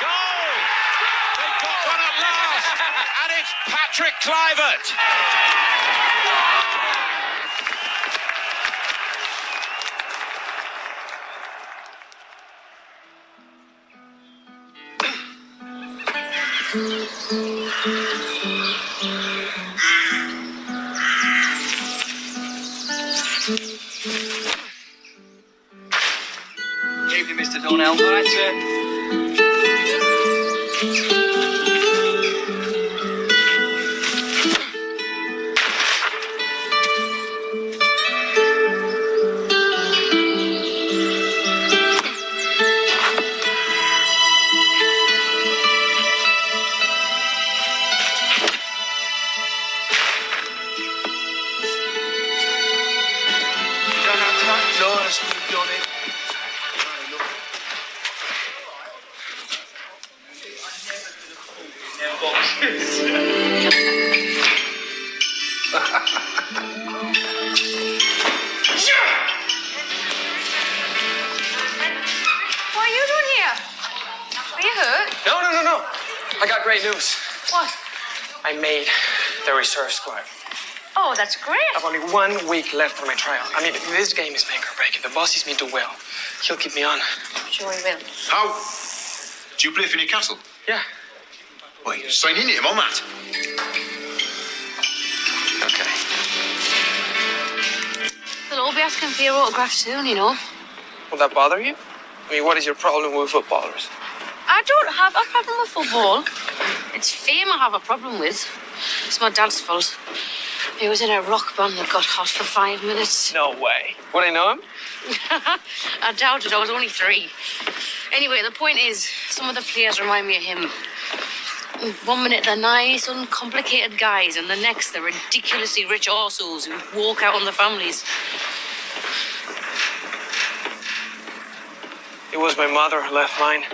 Goal! They've got one at last. And it's Patrick Kluivert. Evening, Mr. Donnell. All right, sir. What are you doing here? Are you hurt? No. I got great news. What? I made the reserve squad. Oh, that's great. I've only 1 week left on my trial. I mean, this game is make or break. If the boss sees me do well, he'll keep me on. Sure he will. How? Do you play for Newcastle? Yeah. Well, you're signing him on that. Okay. They'll all be asking for your autograph soon, you know. Will that bother you? I mean, what is your problem with footballers? I don't have a problem with football. It's fame I have a problem with. It's my dad's fault. He was in a rock band that got hot for 5 minutes. No way. Would I know him? I doubt it. I was only 3. Anyway, the point is, some of the players remind me of him. 1 minute they're nice, uncomplicated guys, and the next they're ridiculously rich arseholes who walk out on their families. It was my mother who left mine.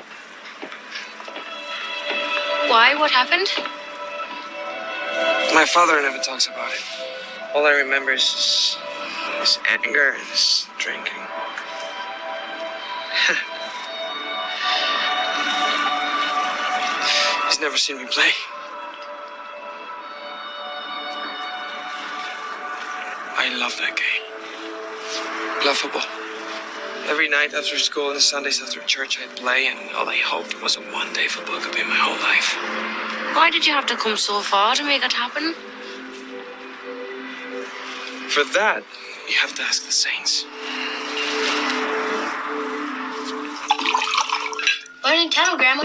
Why? What happened? My father never talks about it. All I remember is his anger and his drinking. He's never seen me play. I love that game. Love football. Every night after school and Sundays after church, I'd play, and all I hoped was that one day football could be my whole life. Why did you have to come so far to make it happen? For that, you have to ask the Saints. Learning town, Grandma.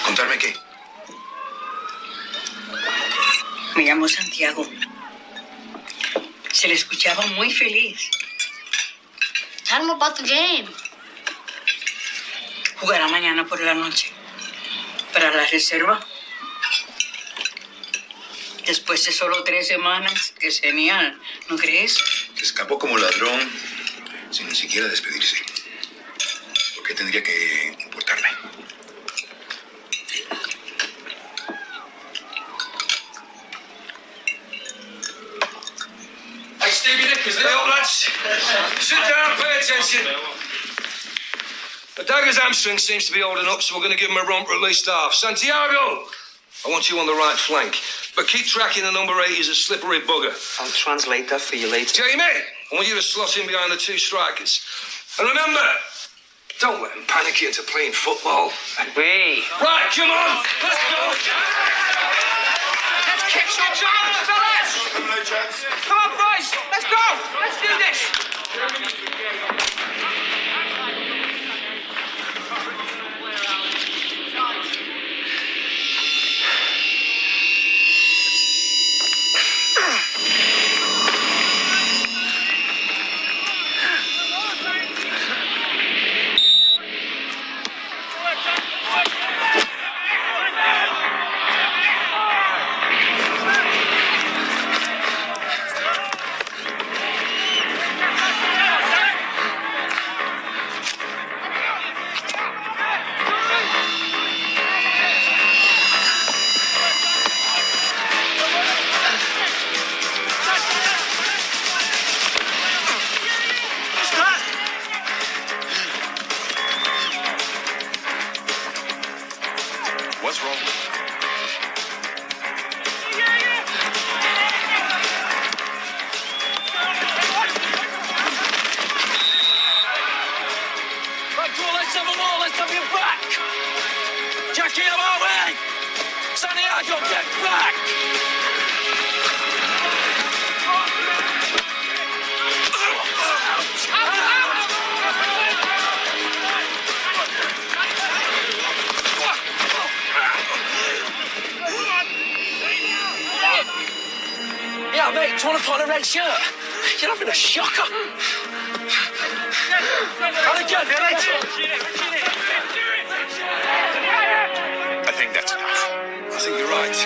¿Contarme qué? Me llamo Santiago. Se le escuchaba muy feliz. Tell him about the game. Jugará mañana por la noche. Para la reserva. Después de solo 3 semanas. Qué genial, ¿no crees? Se escapó como ladrón sin ni siquiera despedirse. ¿Por qué tendría que importarme? Hey, up, lads. Sit down, pay attention. The dagger's hamstring seems to be holding up, so we're going to give him a romp for at least half. Santiago, I want you on the right flank, but keep tracking the number 8. He's a slippery bugger. I'll translate that for you later. Jamie, I want you to slot in behind the 2 strikers. And remember, don't let him panic you into playing football. Wait. Right, come on, let's go. Let's kick some ass, fellas! Come on, boys! Let's go! Let's do this! What's wrong? Right, come on, let's have a wall. Let's have your back. Jackie, out of our way. Santiago, get back. Yeah, mate, do you want to put on a red shirt? You're having a shocker. And again, mate. I think that's enough. I think you're right.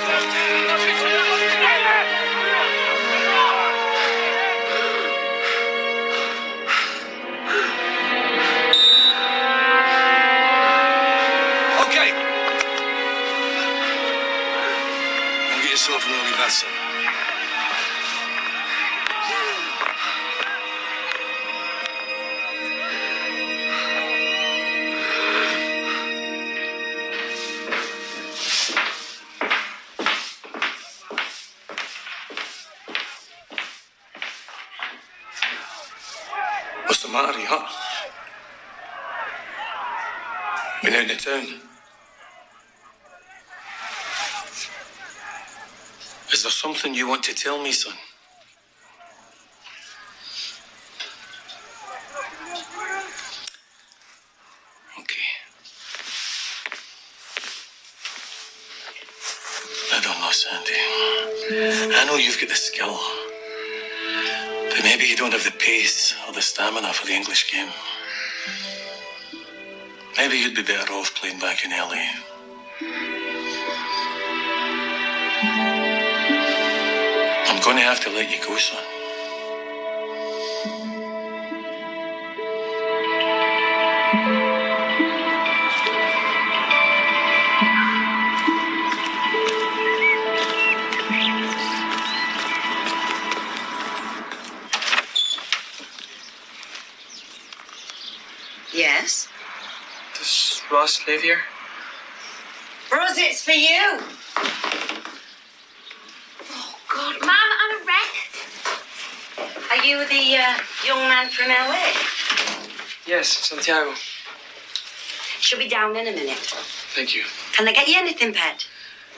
Okay. Don't get yourself an early vessel. What's the matter, huh? Been out in the town. Is there something you want to tell me, son? Okay. I don't know, Sandy. I know you've got the skill. But maybe you don't have the pace or the stamina for the English game. Maybe you'd be better off playing back in LA. I'm going to have to let you go, son. Yes? Does Ross live here? Rose, it's for you. Oh, God, Mum, I'm a wreck. Are you the young man from LA? Yes, Santiago. She'll be down in a minute. Thank you. Can I get you anything, pet?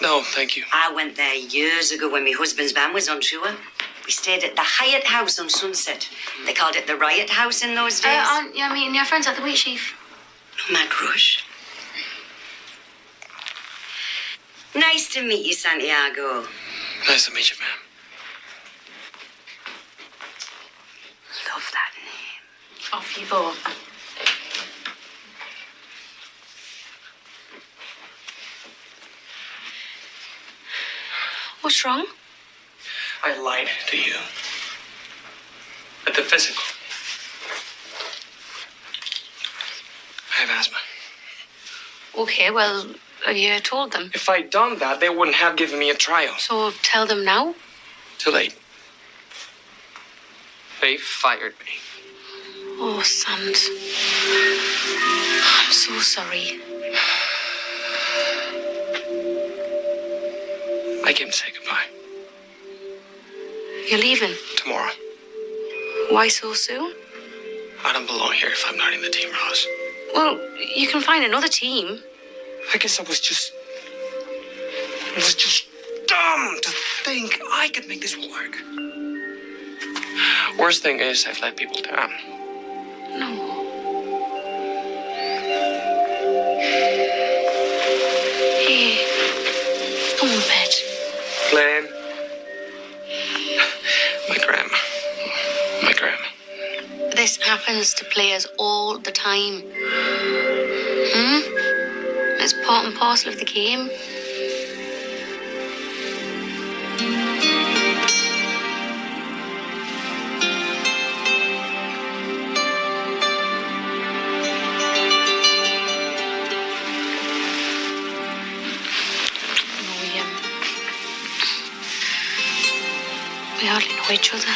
No, thank you. I went there years ago when my husband's band was on tour. We stayed at the Hyatt House on Sunset. They called it the Riot House in those days. Aren't you meeting your friends at the Wheat Sheaf? My crush. Nice to meet you, Santiago. Nice to meet you, ma'am. Love that name. Off you go. What's wrong? I lied to you. At the physical. I have asthma. Okay, well, have you told them? If I'd done that, they wouldn't have given me a trial. So tell them now? Too late. They fired me. Oh, Sand. I'm so sorry. I came to say goodbye. You're leaving? Tomorrow. Why so soon? I don't belong here if I'm not in the team, Ross. Well, you can find another team. I guess I was just dumb to think I could make this work. Worst thing is I've let people down. No. Here. Come on, bed. Glenn. My grandma. My grandma. This happens to players all the time. It's part and parcel of the game. We hardly know each other.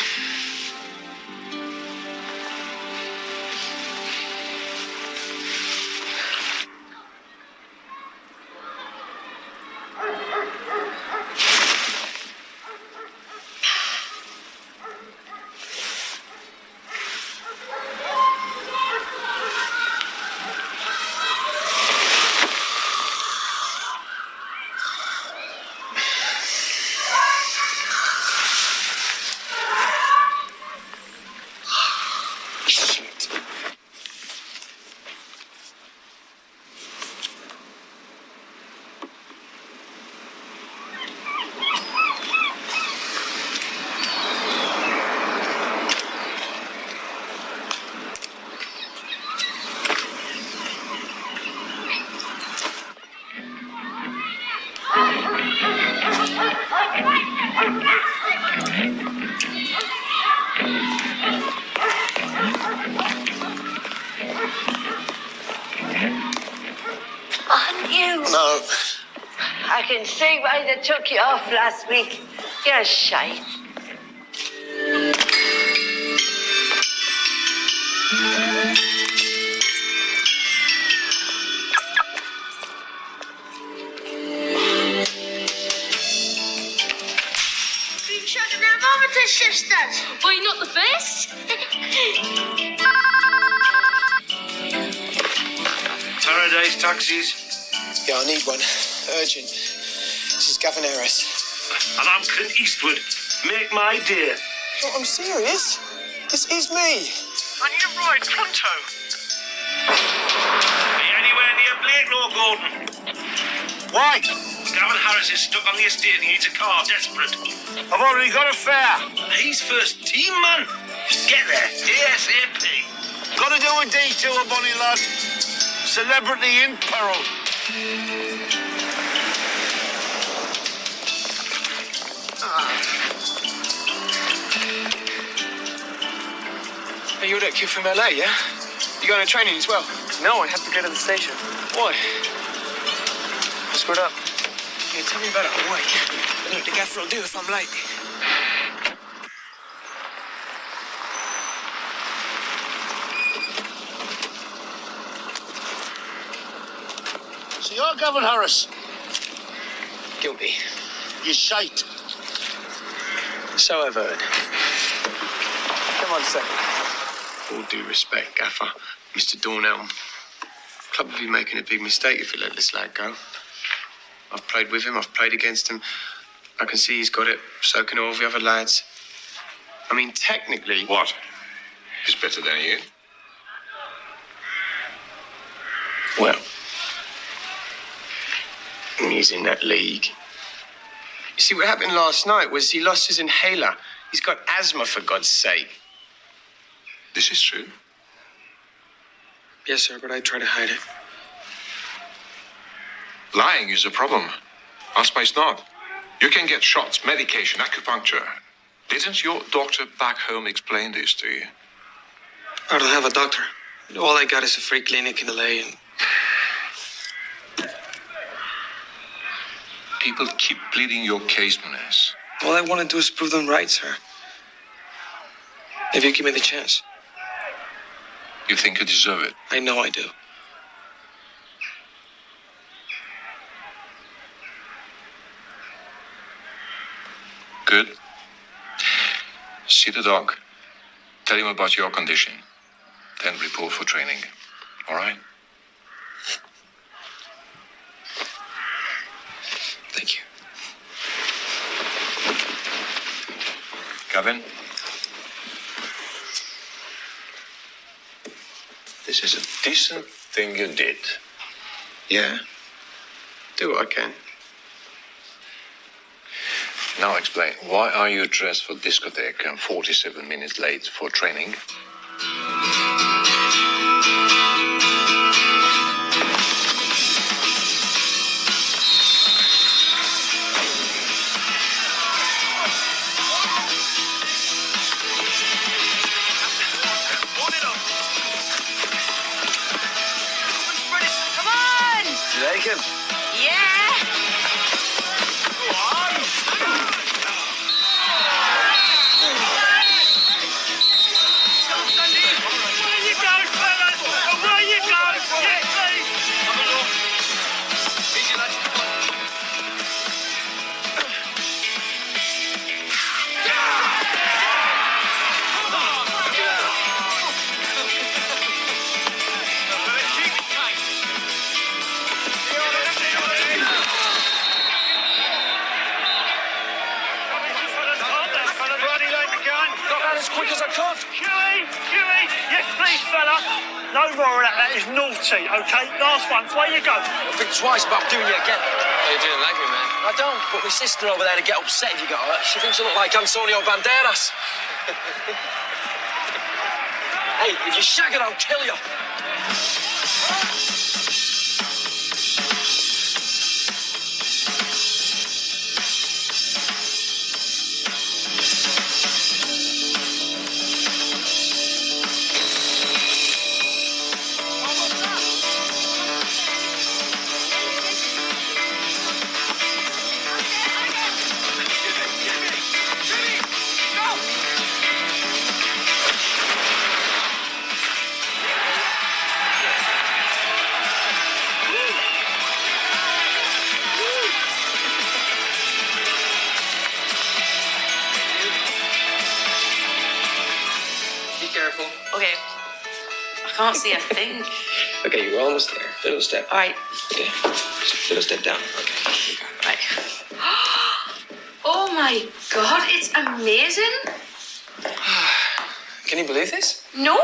On you. No. I can see why they took you off last week. You're shite. You shouting them over to sisters? Why, not the first? Paradise taxis. Yeah, I need one. Urgent. This is Gavin Harris. And I'm Clint Eastwood. Make my day. No, I'm serious. This is me. I need a ride pronto. Are you anywhere near Blake, no, Gordon? Why? Gavin Harris is stuck on the estate and he needs a car, desperate. I've already got a fare. He's first team, man. Just get there, ASAP. Gotta do a detour, Bonnie lad. Celebrity in peril. Hey, you're that kid from LA, yeah? You going to training as well? No, I have to go to the station. Why? I screwed up. Yeah, tell me about it. Why? I know what the gaffer will do if I'm late. So you're Gavin Harris. Guilty. You shite. So I've heard. Come on a second. All due respect, Gaffer. Mr. Dornell. Club would be making a big mistake if you let this lad go. I've played with him, I've played against him. I can see he's got it, so can all the other lads. I mean, technically... What? He's better than you? Well... he's in that league. You see, what happened last night was he lost his inhaler. He's got asthma, for God's sake. This is true. Yes, sir, but I try to hide it. Lying is a problem. Asthma is not. You can get shots, medication, acupuncture. Didn't your doctor back home explain this to you? I don't have a doctor. All I got is a free clinic in LA and... People keep pleading your case, Maness. All I want to do is prove them right, sir. If you give me the chance. You think you deserve it? I know I do. Good. See the dog. Tell him about your condition. Then report for training. All right? Thank you. Gavin? This is a decent thing you did. Yeah. Do what I can. Now explain, why are you dressed for discotheque and 47 minutes late for training? Come on! You like him? Yeah! As quick as I could. Huey! Yes, please, fella. No more of that. That is naughty, okay? Last one. Away you go. I think twice, but I'm doing it again. Oh, you didn't like me, man? I don't, but my sister over there to get upset if you got hurt. She thinks you look like Antonio Banderas. Hey, if you shag it, I'll kill you. Careful. Okay. I can't see a thing. Okay, you're almost there. Little step. All right. Okay. Just little step down. Okay. Right. Oh my God, it's amazing. Can you believe this? No.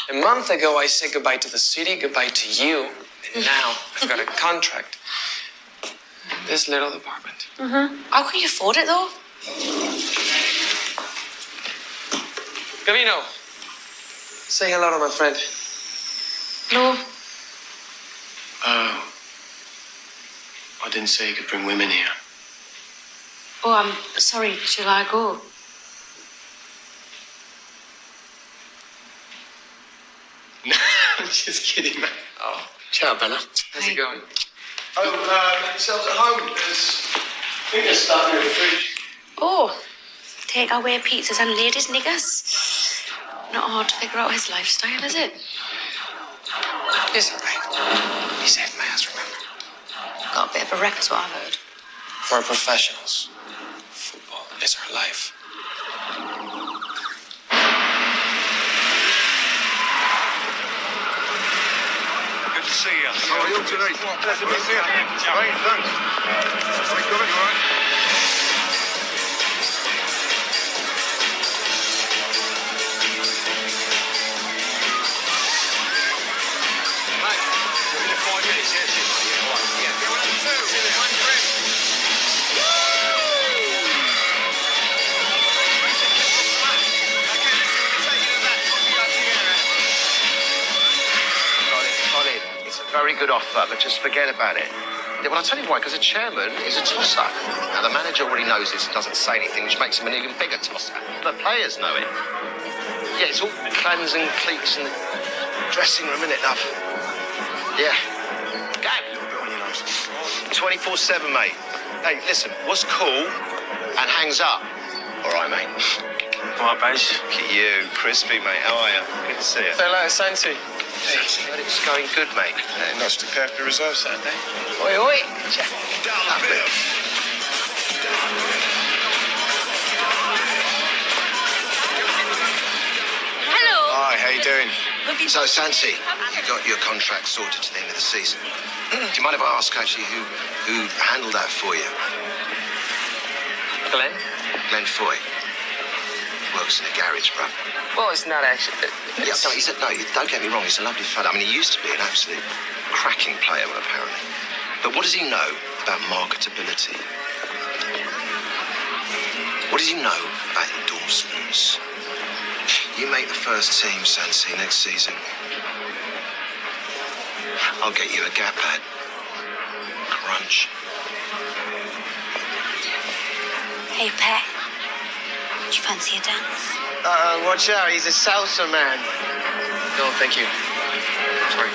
A month ago, I said goodbye to the city, goodbye to you, and now I've got a contract. in this little apartment. How can you afford it though? Gavino, say hello to my friend. No. Oh. I didn't say you could bring women here. Oh, I'm sorry. Shall I go? No, I'm just kidding, man. Oh, ciao, Bella. how's it going? Oh, make yourselves at home. I think there's stuff in the fridge. Oh, take away pizzas and ladies' niggers. Not hard to figure out his lifestyle, is it? It's all right. He saved my ass, remember? Got a bit of a wreck, is what I've heard. For professionals, football is our life. Good to see you. How are you today? Pleasure to see you. Right, thanks. How you doing? You all right? Very good offer, but just forget about it. Yeah, well, I'll tell you why, because the chairman is a tosser. Now, the manager already knows this and doesn't say anything, which makes him an even bigger tosser. The players know it. Yeah, it's all clans and cliques and dressing room, isn't it, love? Yeah. Gab! 24/7, mate. Hey, listen, what's cool and hangs up? All right, mate. All right, Baz. Look at you. Crispy, mate. How are you? Good to see you. Say hello to Santi. Hey, it's going good, mate. Nice to prepare for the reserve Saturday. Oi, oi. Hello. Hi, how you doing? So, Santi, you got your contract sorted to the end of the season. Do you mind if I ask, actually, who handled that for you? Glenn? Glenn Foy. Works in a garage, bro. Well, it's not actually. Yeah, no, don't get me wrong, he's a lovely fella. I mean, he used to be an absolute cracking player, well, apparently. But what does he know about marketability? What does he know about endorsements? You make the first team, Santi, next season. I'll get you a gap pad. Crunch. Hey, Pat. Do you fancy a dance? Watch out, he's a salsa man. No, thank you. Sorry.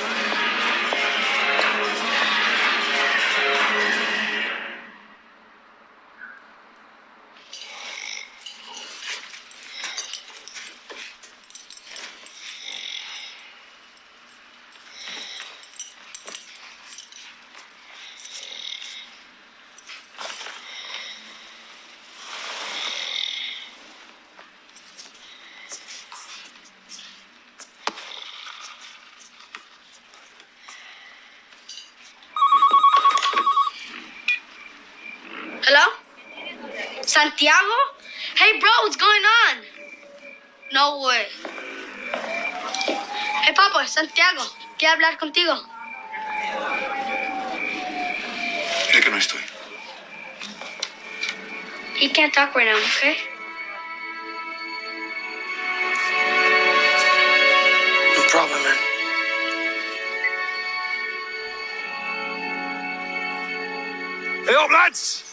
Hello? Santiago? Hey, bro, what's going on? No way. Hey, Papa, Santiago. Quiero hablar contigo. Dile que no estoy. He can't talk right now, okay? No problem, man. Hey up, lads!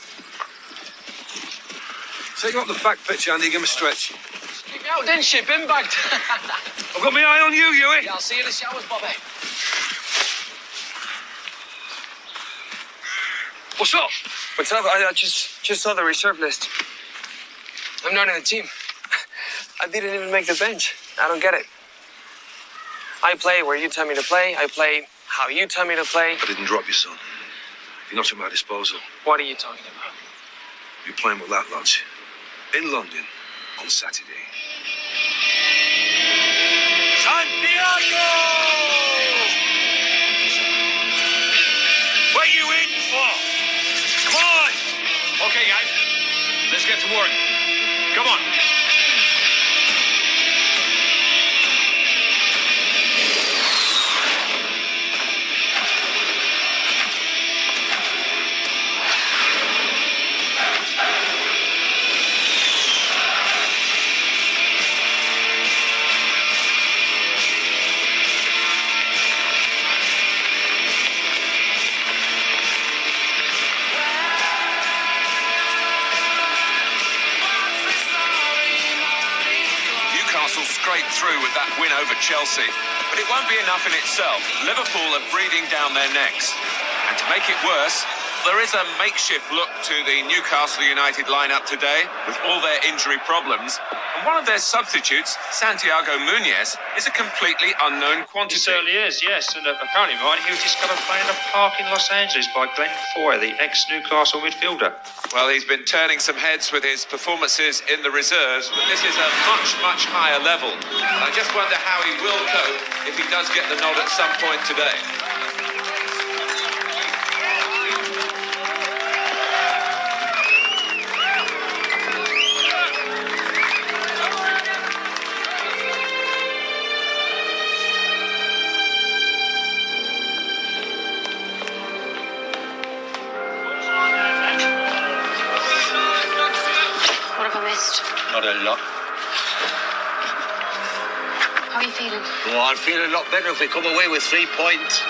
Take you up the back pitch, Andy. Give him a stretch. Kick out, didn't she? Bin bagged. I've got my eye on you, Huey. Yeah, I'll see you in the showers, Bobby. What's up? What's up? I just saw the reserve list. I'm not in the team. I didn't even make the bench. I don't get it. I play where you tell me to play. I play how you tell me to play. I didn't drop you, son. You're not at my disposal. What are you talking about? You're playing with that lads in London on Saturday. Santiago! What are you waiting for? Come on! Okay, guys, let's get to work. Come on. Newcastle scraped through with that win over Chelsea, but it won't be enough in itself. Liverpool are breathing down their necks. And to make it worse, there is a makeshift look to the Newcastle United lineup today, with all their injury problems. And one of their substitutes, Santiago Muñez, is a completely unknown He quantity. certainly is, yes. And apparently, Martin, he was discovered playing a park in Los Angeles by Glenn Foy, the ex-Newcastle midfielder. Well, he's been turning some heads with his performances in the reserves, but this is a much, much higher level. And I just wonder how he will cope if he does get the nod at some point today. What have I missed? Not a lot. How are you feeling? Oh, I'd feel a lot better if we come away with 3 points.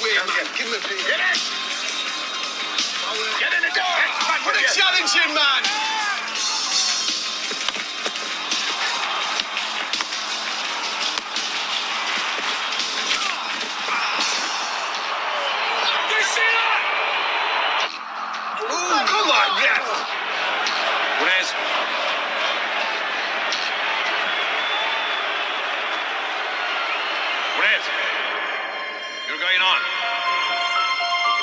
wait, man. Give him a big. Get in! Get in the door! Put a challenge in, man! You see that? Ooh, come on, yeah. Perez. Perez. You're going on.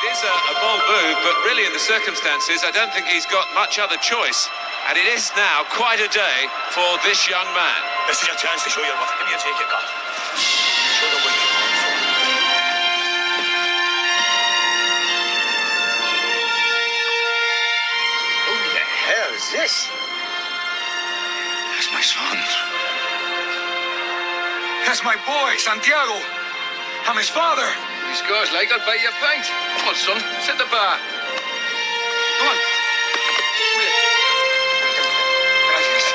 It is a bold move, but really in the circumstances, I don't think he's got much other choice. And it is now quite a day for this young man. This is your chance to show your worth. Give me a take it, God. Show them what you're going for. Who the hell is this? That's my son. That's my boy, Santiago. I'm his father. He scores like I'll buy you a pint. Come on, son. Set the bar. Come on. Gracias.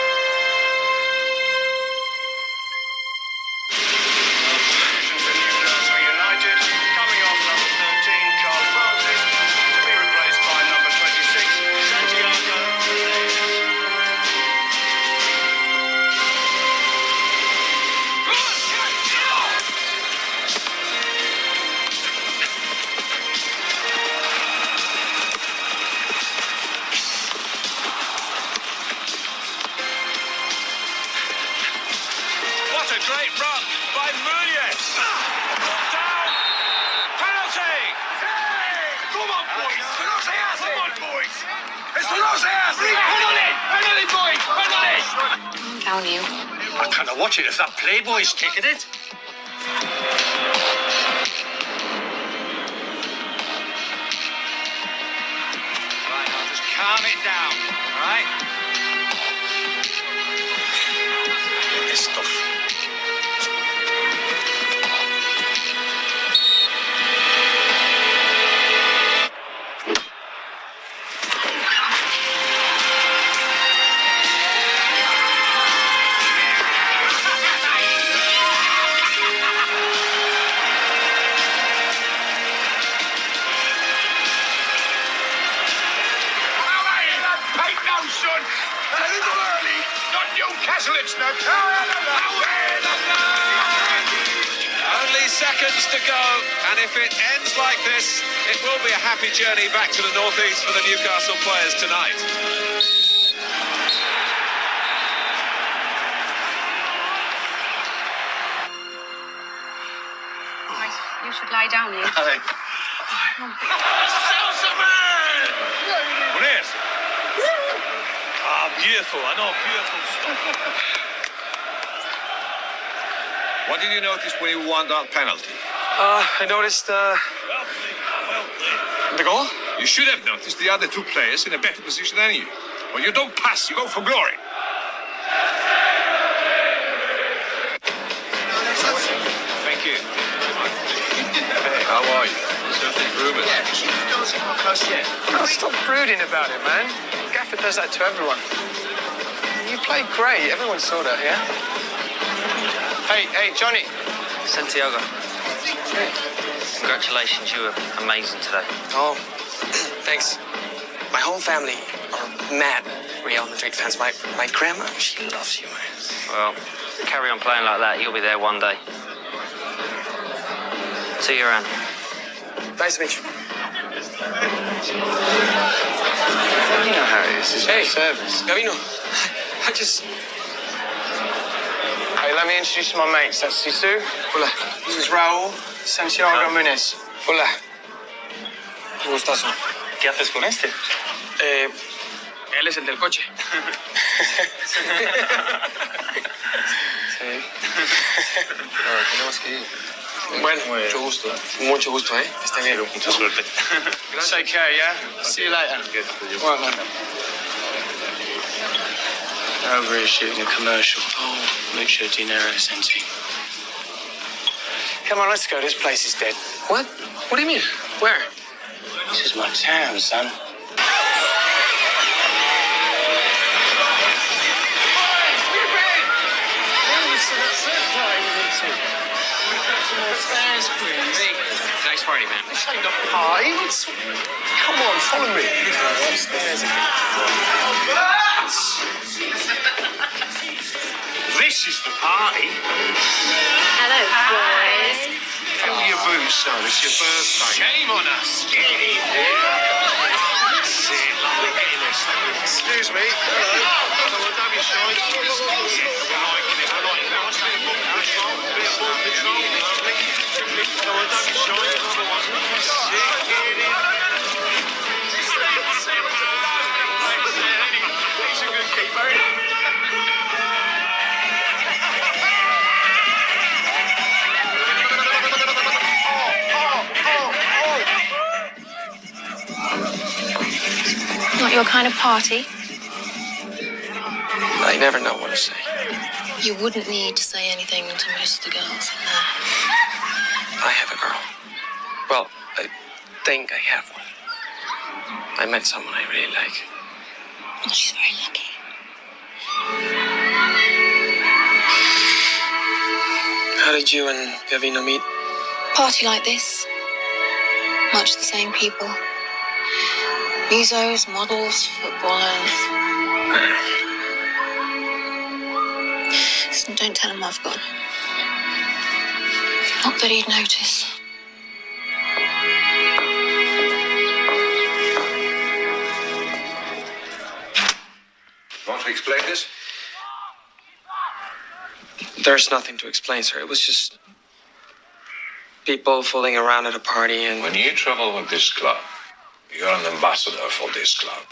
Newcastle United, coming off number 13, Carl Francis, to be replaced by number 26, Santiago Perez. What a great run by Muniz. Down. Penalty. Come on, boys. No se hace. Come on, boys. Esto no se hace. Penalty! Penalty, boys! Penalty! I'm down you. I can't watch it if that playboy's taking it. Right, I'll just calm it down, all right? This stuff. Right now, son. A little early. Not Newcastle, it's not. Only seconds to go, and if it ends like this, it will be a happy journey back to the northeast for the Newcastle players tonight. You should lie down here. Salsa man! Perez. Ah, beautiful. I know, beautiful stuff. What did you notice when you won that penalty? I noticed the goal. You should have noticed the other two players in a better position than you. When you don't pass, you go for glory. Thank you. How are you? Ruben. Oh, stop brooding about it, man. Gaffer does that to everyone. You played great. Everyone saw that, yeah? Hey, Johnny. Santiago. Congratulations, you were amazing today. Oh, thanks. My whole family are mad Real Madrid fans. My grandma, she loves you, man. Well, carry on playing like that. You'll be there one day. See you around. Nice to meet you. You know how it is. Hey, service. Gavino, I just... Hey, let me introduce my mates. That's Sisu. Hola. This is Raúl. Santiago Muniz. Hola. Qué gustazo. ¿Qué haces con este? Él es el del coche. Sí. Tenemos que ir. Bueno, mucho gusto. Mucho gusto, ¿eh? Que esté bien. Mucha suerte. Gracias. Take care, yeah? See you later. Well, man. Over here shooting a commercial. Oh, mucho dinero, Santi. Come on, let's go. This place is dead. What? What do you mean? Where? This is my town, son. That's it. some more stairs, please. Hey, nice party, man. This ain't a party. Come on, follow me. Upstairs again. This is the party. Hello, boys. Fill your boots, son. It's your birthday. Shame on us. Get in there. That's it. Lovely Guinness. Excuse me. Hello. Don't be shy. Not your kind of party. I never know what to say. You wouldn't need to say anything to most of the girls in there. I have a girl. Well, I think I have one. I met someone I really like. Well, she's very lucky. How did you and Gavino meet? Party like this. Much the same people. Musos, models, footballers. Listen, don't tell him I've gone. Not that he'd notice. Want to explain this? There's nothing to explain, sir. It was just people fooling around at a party and... When you travel with this club, you're an ambassador for this club.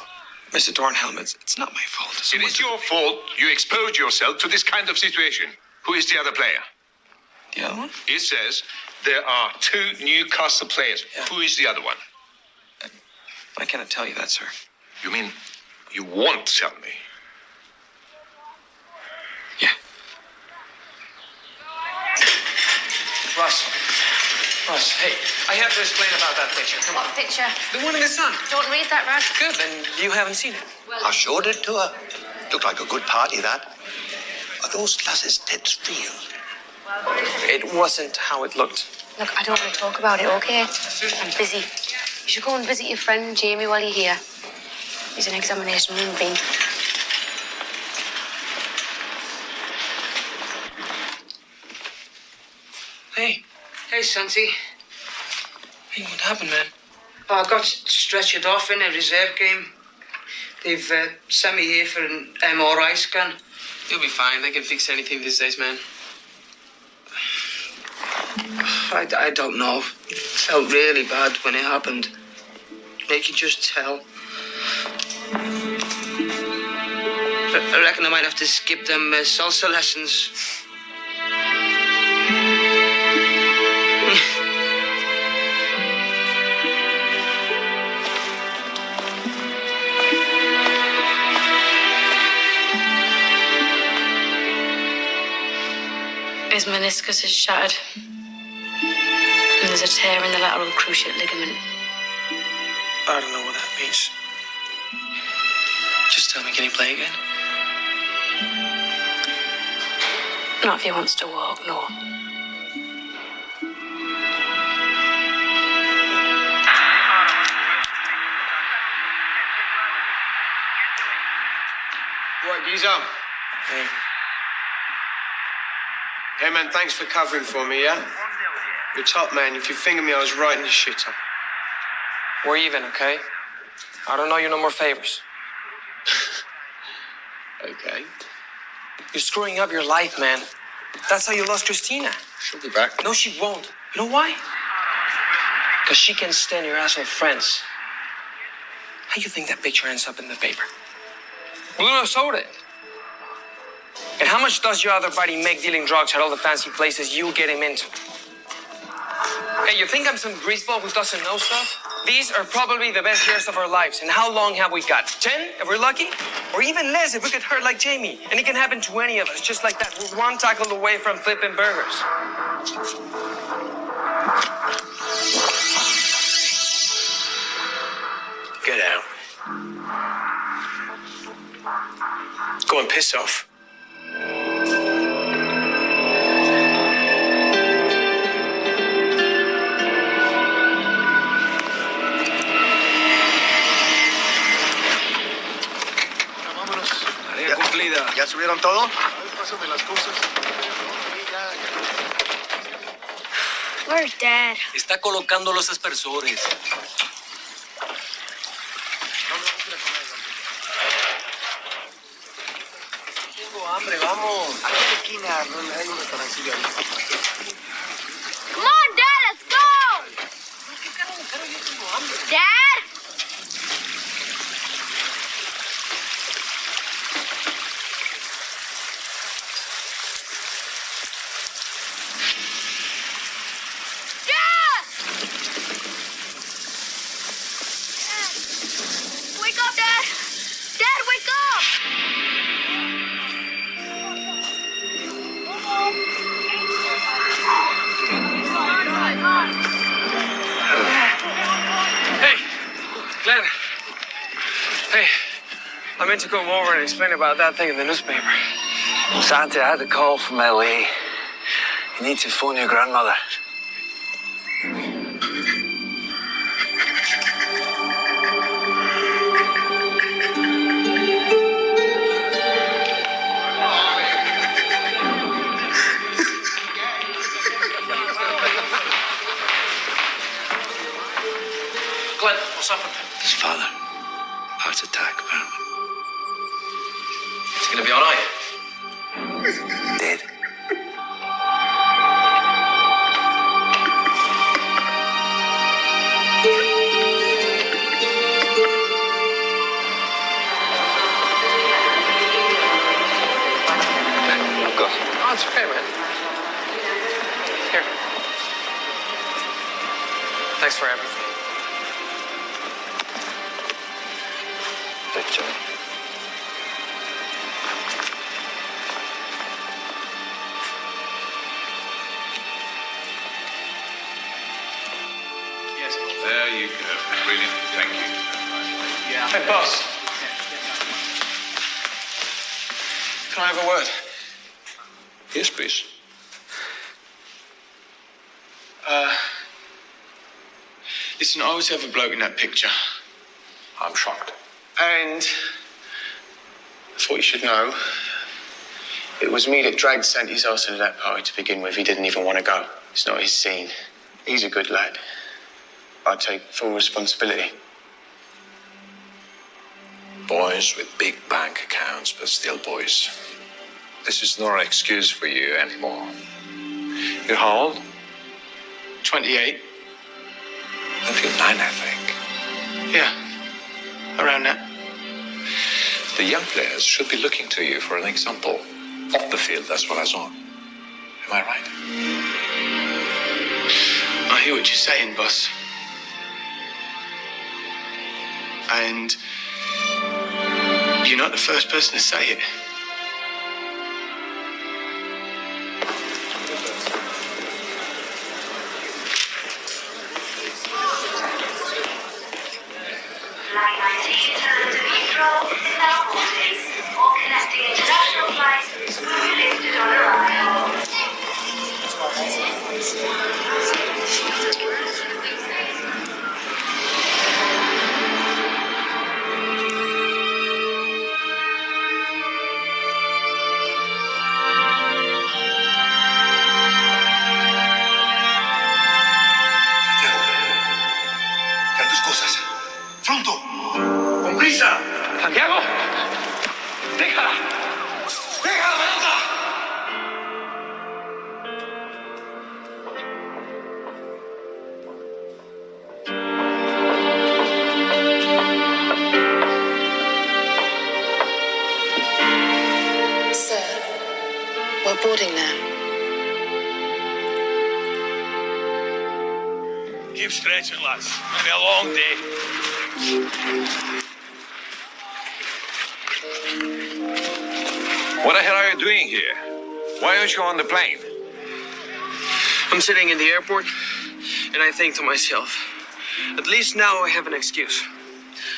Mr. Dornhelm, it's not my fault. It is your fault. You exposed yourself to this kind of situation. Who is the other player? The other one? It says there are 2 Newcastle players. Yeah. Who is the other one? I cannot tell you that, sir. You mean you won't tell me? Yeah. Russ, hey, I have to explain about that picture. Come on. What picture? The one in the sun. Don't read that, Russ. Good, then you haven't seen it. I showed it to her. Looked like a good party, that. Are those glasses dead real? It wasn't how it looked. Look, I don't want to talk about it, okay? I'm busy. You should go and visit your friend Jamie while you're here. He's in examination room B. Hey, Santi. Hey, what happened, man? I got stretchered off in a reserve game. They've sent me here for an MRI scan. You'll be fine. They can fix anything these days, man. I don't know. It felt really bad when it happened. You can just tell. I reckon I might have to skip them salsa lessons. His meniscus is shattered. And there's a tear in the lateral cruciate ligament. I don't know what that means. Just tell me, can he play again? Not if he wants to walk, no. What, Giza? Hey. Hey, man, thanks for covering for me, yeah? You're top, man. If you finger me, I was right in the shitter. We're even, okay? I don't know you no more favors. Okay. You're screwing up your life, man. That's how you lost Christina. She'll be back. No, she won't. You know why? Because she can stand your asshole friends. How do you think that picture ends up in the paper? Bruno sold it. And how much does your other buddy make dealing drugs at all the fancy places you get him into? Hey, you think I'm some greaseball who doesn't know stuff? These are probably the best years of our lives. And how long have we got? 10, if we're lucky? Or even less if we get hurt like Jamie. And it can happen to any of us, just like that. We're one tackle away from flipping burgers. Get out. Go and piss off. ¿Todo? Pásame las cosas. Where's Dad? Está colocando los aspersores. Tengo hambre, vamos. Aquí en la esquina hay un restaurancillo ahí. Come on, Dad, let's go! Dad? Wake up, Dad! Dad, wake up! Hey, Glenn. Hey, I meant to come over and explain about that thing in the newspaper. Santi, I had a call from LA. You need to phone your grandmother. Glenn, what's happened? His father. Heart attack, apparently. Is he going to be all right? Dead. Go. Oh, it's okay, man. Here. Thanks for everything. Big job. Yes, there you go. Brilliant. Thank you. Yeah. Hey, boss. Can I have a word? Yes, please. Listen, I was the other bloke in that picture. I'm shocked. And I thought you should know, it was me that dragged Santi's ass into that party to begin with. He didn't even want to go. It's not his scene. He's a good lad. I take full responsibility. Boys with big bank accounts, but still boys. This is not an excuse for you anymore. You're how old? 28. 29, I think. Yeah, around that. The young players should be looking to you for an example. Off the field, that's what I saw. Am I right? I hear what you're saying, boss. And you're not the first person to say it. Flight 19 to Heathrow is now boarding. All connecting international flights will be lifted on arrival. Trae tus cosas. ¡Pronto! ¡Con prisa! ¡Santiago! ¡Déjala! ¡Déjala, pelota! Sir, we're boarding now. Keep stretching, lads. It'll be a long day. What the hell are you doing here? Why aren't you on the plane? I'm sitting in the airport, and I think to myself, at least now I have an excuse.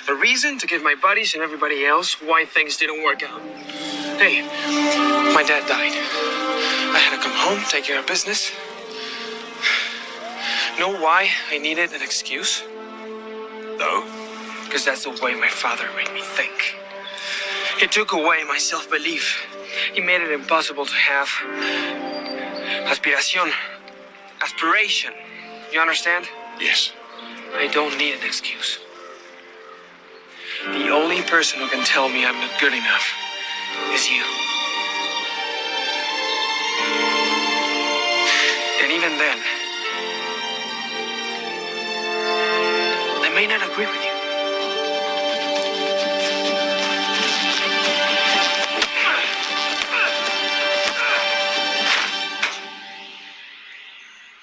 A reason to give my buddies and everybody else why things didn't work out. Hey, my dad died. I had to come home, take care of business. Know why I needed an excuse? No. Because that's the way my father made me think. It took away my self-belief. He made it impossible to have aspiration. You understand? Yes. I don't need an excuse. The only person who can tell me I'm not good enough is you. And even then, I may not agree with you.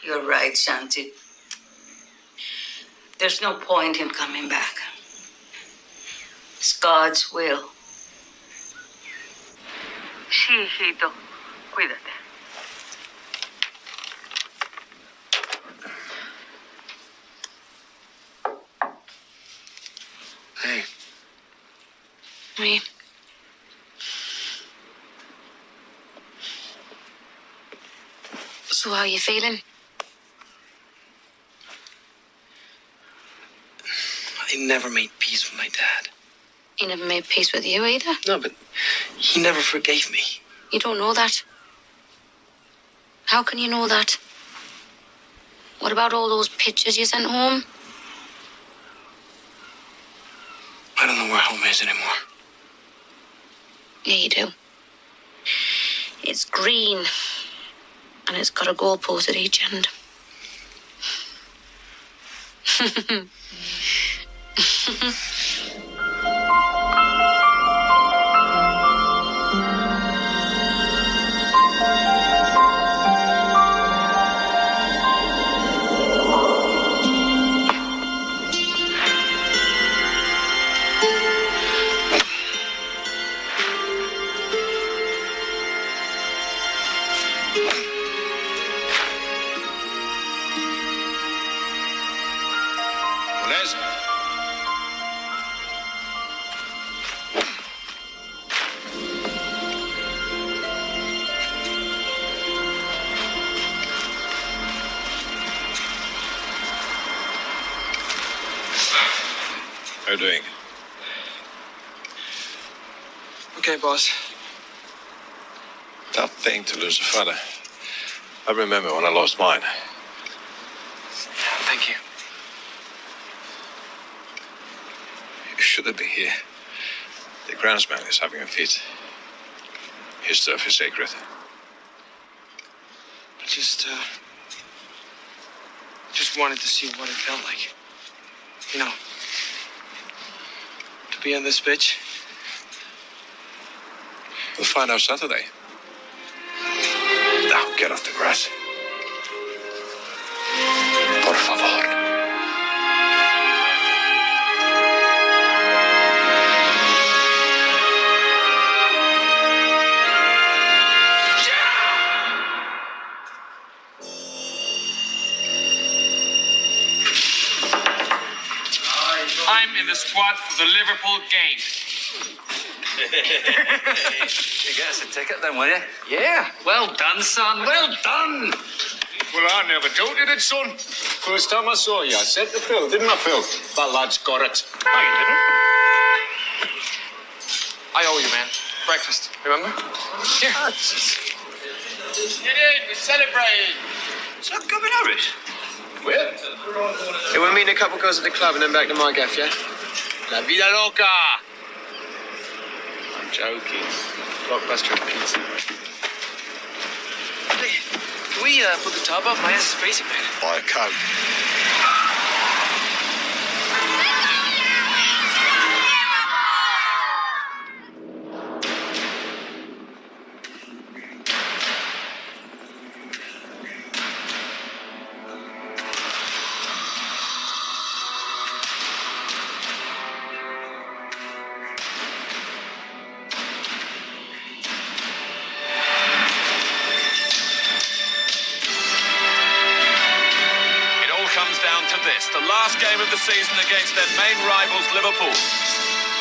You're right, Shanti. There's no point in coming back. It's God's will. Sí, hijito. Cuídate. Hey. Me. So how are you feeling? I never made peace with my dad. He never made peace with you either. No, but he never forgave me. You don't know that. How can you know that? What about all those pictures you sent home? I don't know where home is anymore. Yeah, you do. It's green. And it's got a goalpost at each end. Munez? How are you doing? Okay, boss. Tough thing to lose a father. I remember when I lost mine. Thank you. You shouldn't be here. The groundsman is having a fit. His stuff is sacred. I just wanted to see what it felt like. You know, to be on this pitch. We'll find out Saturday. Now, get off the grass. Por favor. I'm in the squad for the Liverpool game. You get us a ticket then, will you? Yeah. Well done, son. Well done. Well, I never doubted it, son. First time I saw you, I said to Phil, didn't I, Phil? That lad's got it. No, you didn't. I owe you, man. Breakfast, remember? Here. Get in. We're celebrating. It's not Govan Irish. Where? Hey, we're meeting a couple girls at the club and then back to Margaff, yeah? La vida loca. I'm joking. Blockbuster pizza. Hey, can we put the top up? My ass is freezing, man. Buy a coat. The last game of the season against their main rivals, Liverpool.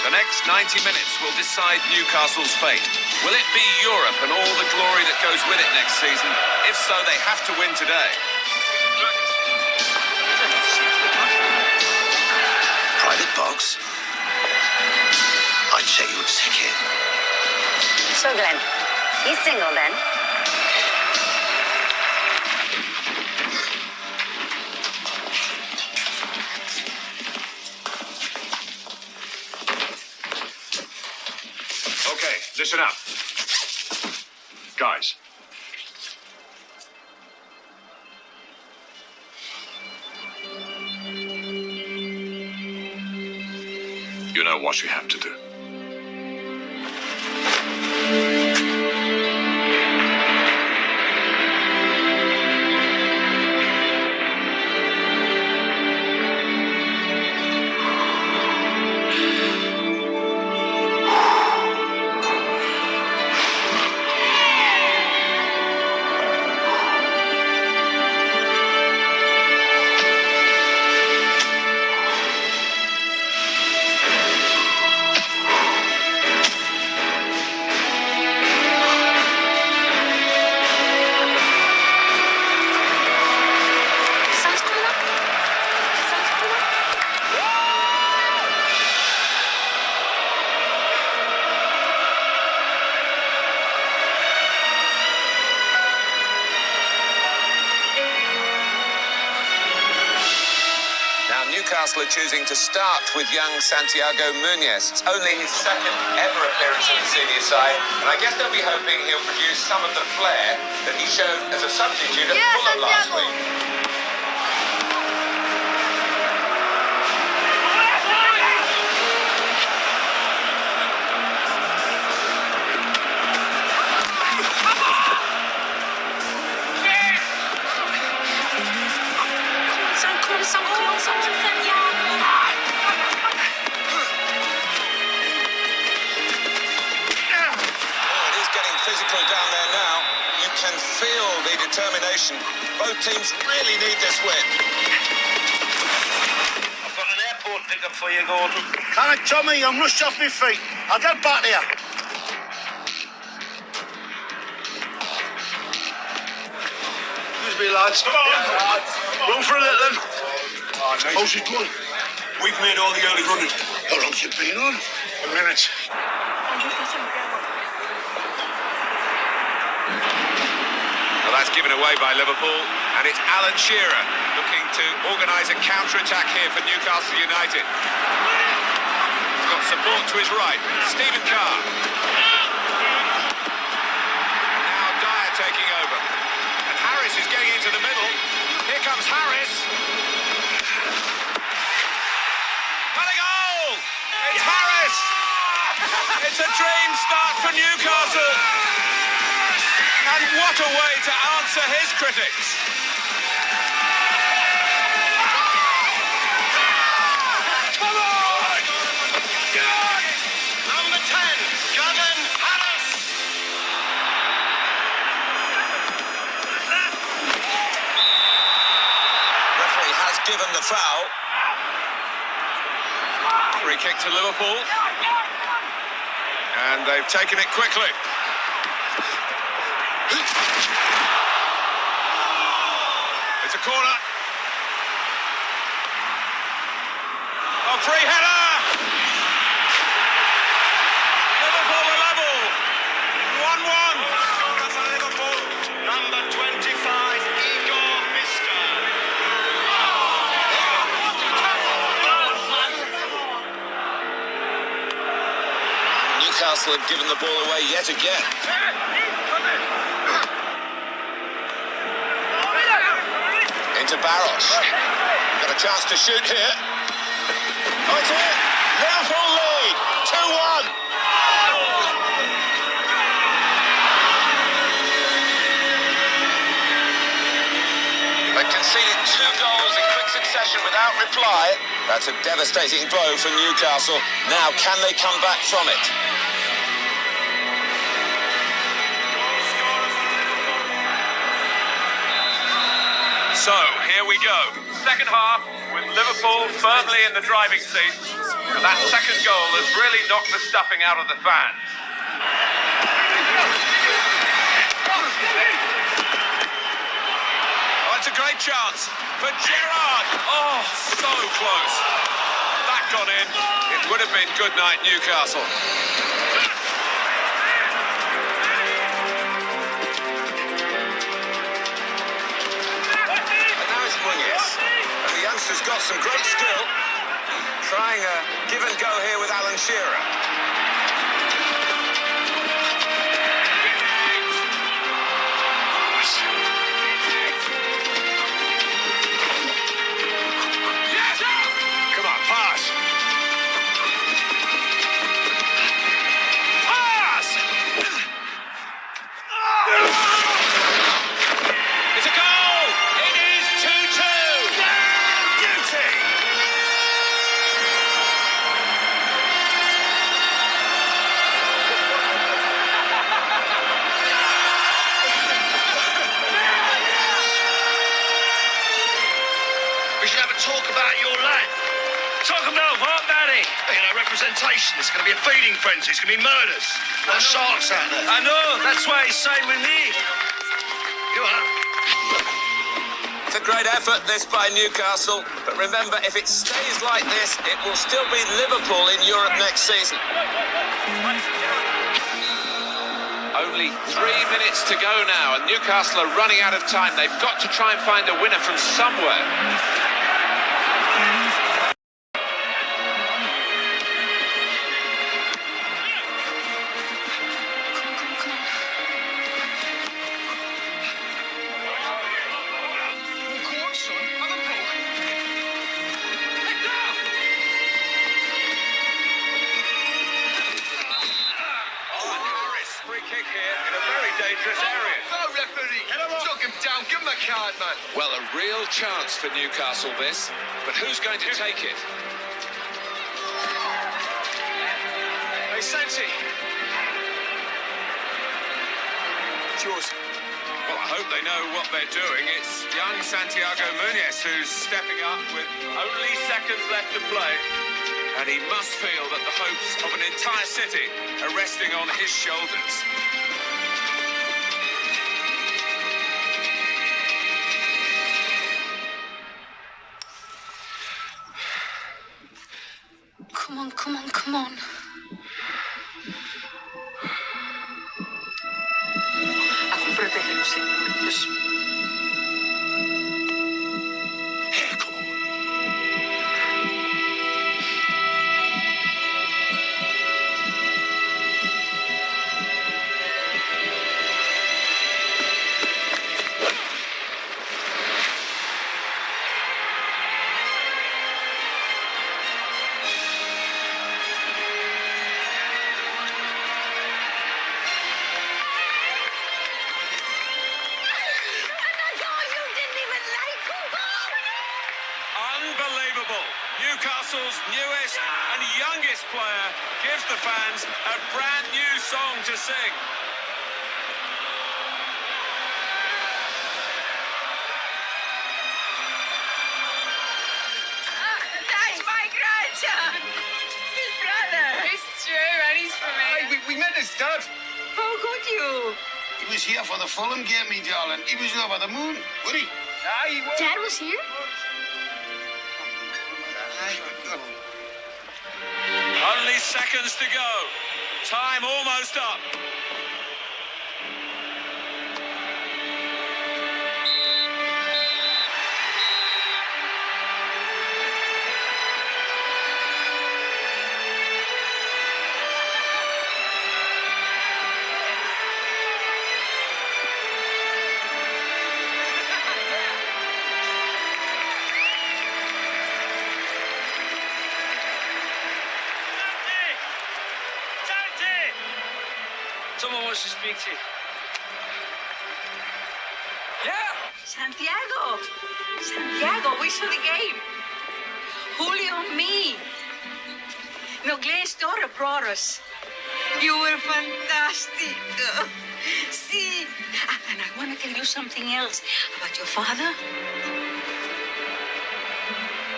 The next 90 minutes will decide Newcastle's fate. Will it be Europe and all the glory that goes with it next season? If so, they have to win today. Private box? I'd say you would take it. So, Glenn, You single then? Okay, listen up. Guys. You know what you have to do. Newcastle are choosing to start with young Santiago Muñez. It's only his second ever appearance in the senior side, and I guess they'll be hoping he'll produce some of the flair that he showed as a substitute at Fulham last week. Physical down there now. You can feel the determination. Both teams really need this win. I've got an airport pickup for you, Gordon. Can't Tommy, I'm rushed off my feet. I'll get back to you. Excuse me, lads. Come on. Run for a little then. Oh, nice. How's it going? We've made all the early running. How long's you been on? A minute. Well, that's given away by Liverpool, and it's Alan Shearer looking to organise a counter-attack here for Newcastle United. He's got support to his right. Stephen Carr. Now Dyer taking over. And Harris is getting into the middle. Here comes Harris. And a goal! It's Harris! It's a dream start for Newcastle. And what a way to answer his critics. Come on! Number 10, Gavin Harris. Referee has given the foul. Free kick to Liverpool. And they've taken it quickly. It's a corner. Oh, free header! Liverpool are level. 1-1. Liverpool, number 25, Igor Mister. Newcastle have given the ball away yet again. Into Barros. Got a chance to shoot here. Oh, it's in! Liverpool lead! 2-1! They conceded 2 goals in quick succession without reply. That's a devastating blow for Newcastle. Now, can they come back from it? So, here we go. Second half with Liverpool firmly in the driving seat. And that second goal has really knocked the stuffing out of the fans. Oh, it's a great chance for Gerrard. Oh, so close. That got in. It would have been good night, Newcastle. got some great skill. Trying a give and go here with Alan Shearer. Come on, pass. It's a goal! It is 2-2! Beauty! We should have a talk about your lad. Talk about what, Barry? You know, representation. It's going to be a feeding frenzy. It's going to be murders. A lot of sharks out there. I know, that's why he's signed with me. You are. It's a great effort, this by Newcastle. But remember, if it stays like this, it will still be Liverpool in Europe next season. Only 3 minutes to go now, and Newcastle are running out of time. They've got to try and find a winner from somewhere. Free kick here in a very dangerous area. Go, referee. Chuck him down. Give him a card, man. Well, a real chance for Newcastle, this. But who's going to take it? Hey, Santi. It's yours. Well, I hope they know what they're doing. It's young Santiago Muñoz who's stepping up with only seconds left to play. And he must feel that the hopes of an entire city are resting on his shoulders. Come on, come on, come on. Protégenos, Señor Dios. Unbelievable. Newcastle's newest and youngest player gives the fans a brand new song to sing. That's my grandson. His brother. It's true, and he's from here. We met his dad. How could you? He was here for the Fulham game, me darling. He was over the moon, wasn't he? Aye, he was. Dad was here? Only seconds to go. Time almost up. Someone wants to speak to you. Yeah. Santiago. Santiago, we saw the game. Julio and me. Nogles daughter brought us. You were fantastic. See. And I want to tell you something else about your father.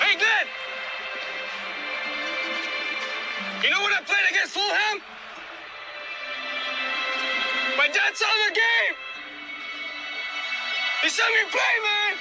Hey, Glenn! You know when I played against Fulham? My dad saw the game! He saw me play, man!